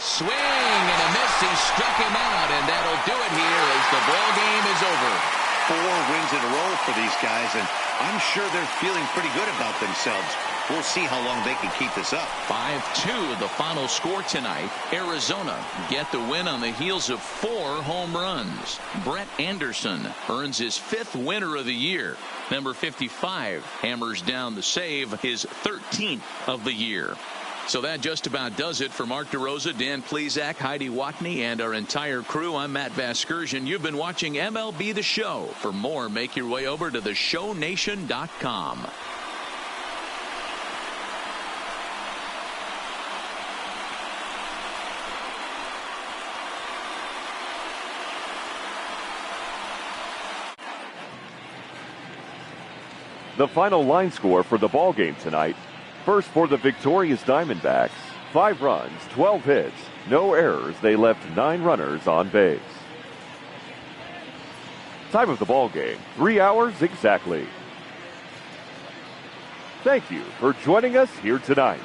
Swing and a miss. He struck him out, and that'll do it here as the ball game is over. 4 wins in a row for these guys, and I'm sure they're feeling pretty good about themselves. We'll see how long they can keep this up. 5-2 the final score tonight. Arizona get the win on the heels of 4 home runs. Brett Anderson earns his 5th winner of the year. Number 55 hammers down the save, his 13th of the year. So that just about does it for Mark DeRosa, Dan Plesac, Heidi Watney, and our entire crew. I'm Matt Vasgersian. You've been watching MLB The Show. For more, make your way over to theshownation.com. The final line score for the ball game tonight. First for the victorious Diamondbacks, 5 runs, 12 hits, no errors. They left 9 runners on base. Time of the ball game, 3 hours exactly. Thank you for joining us here tonight.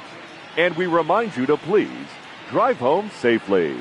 And we remind you to please drive home safely.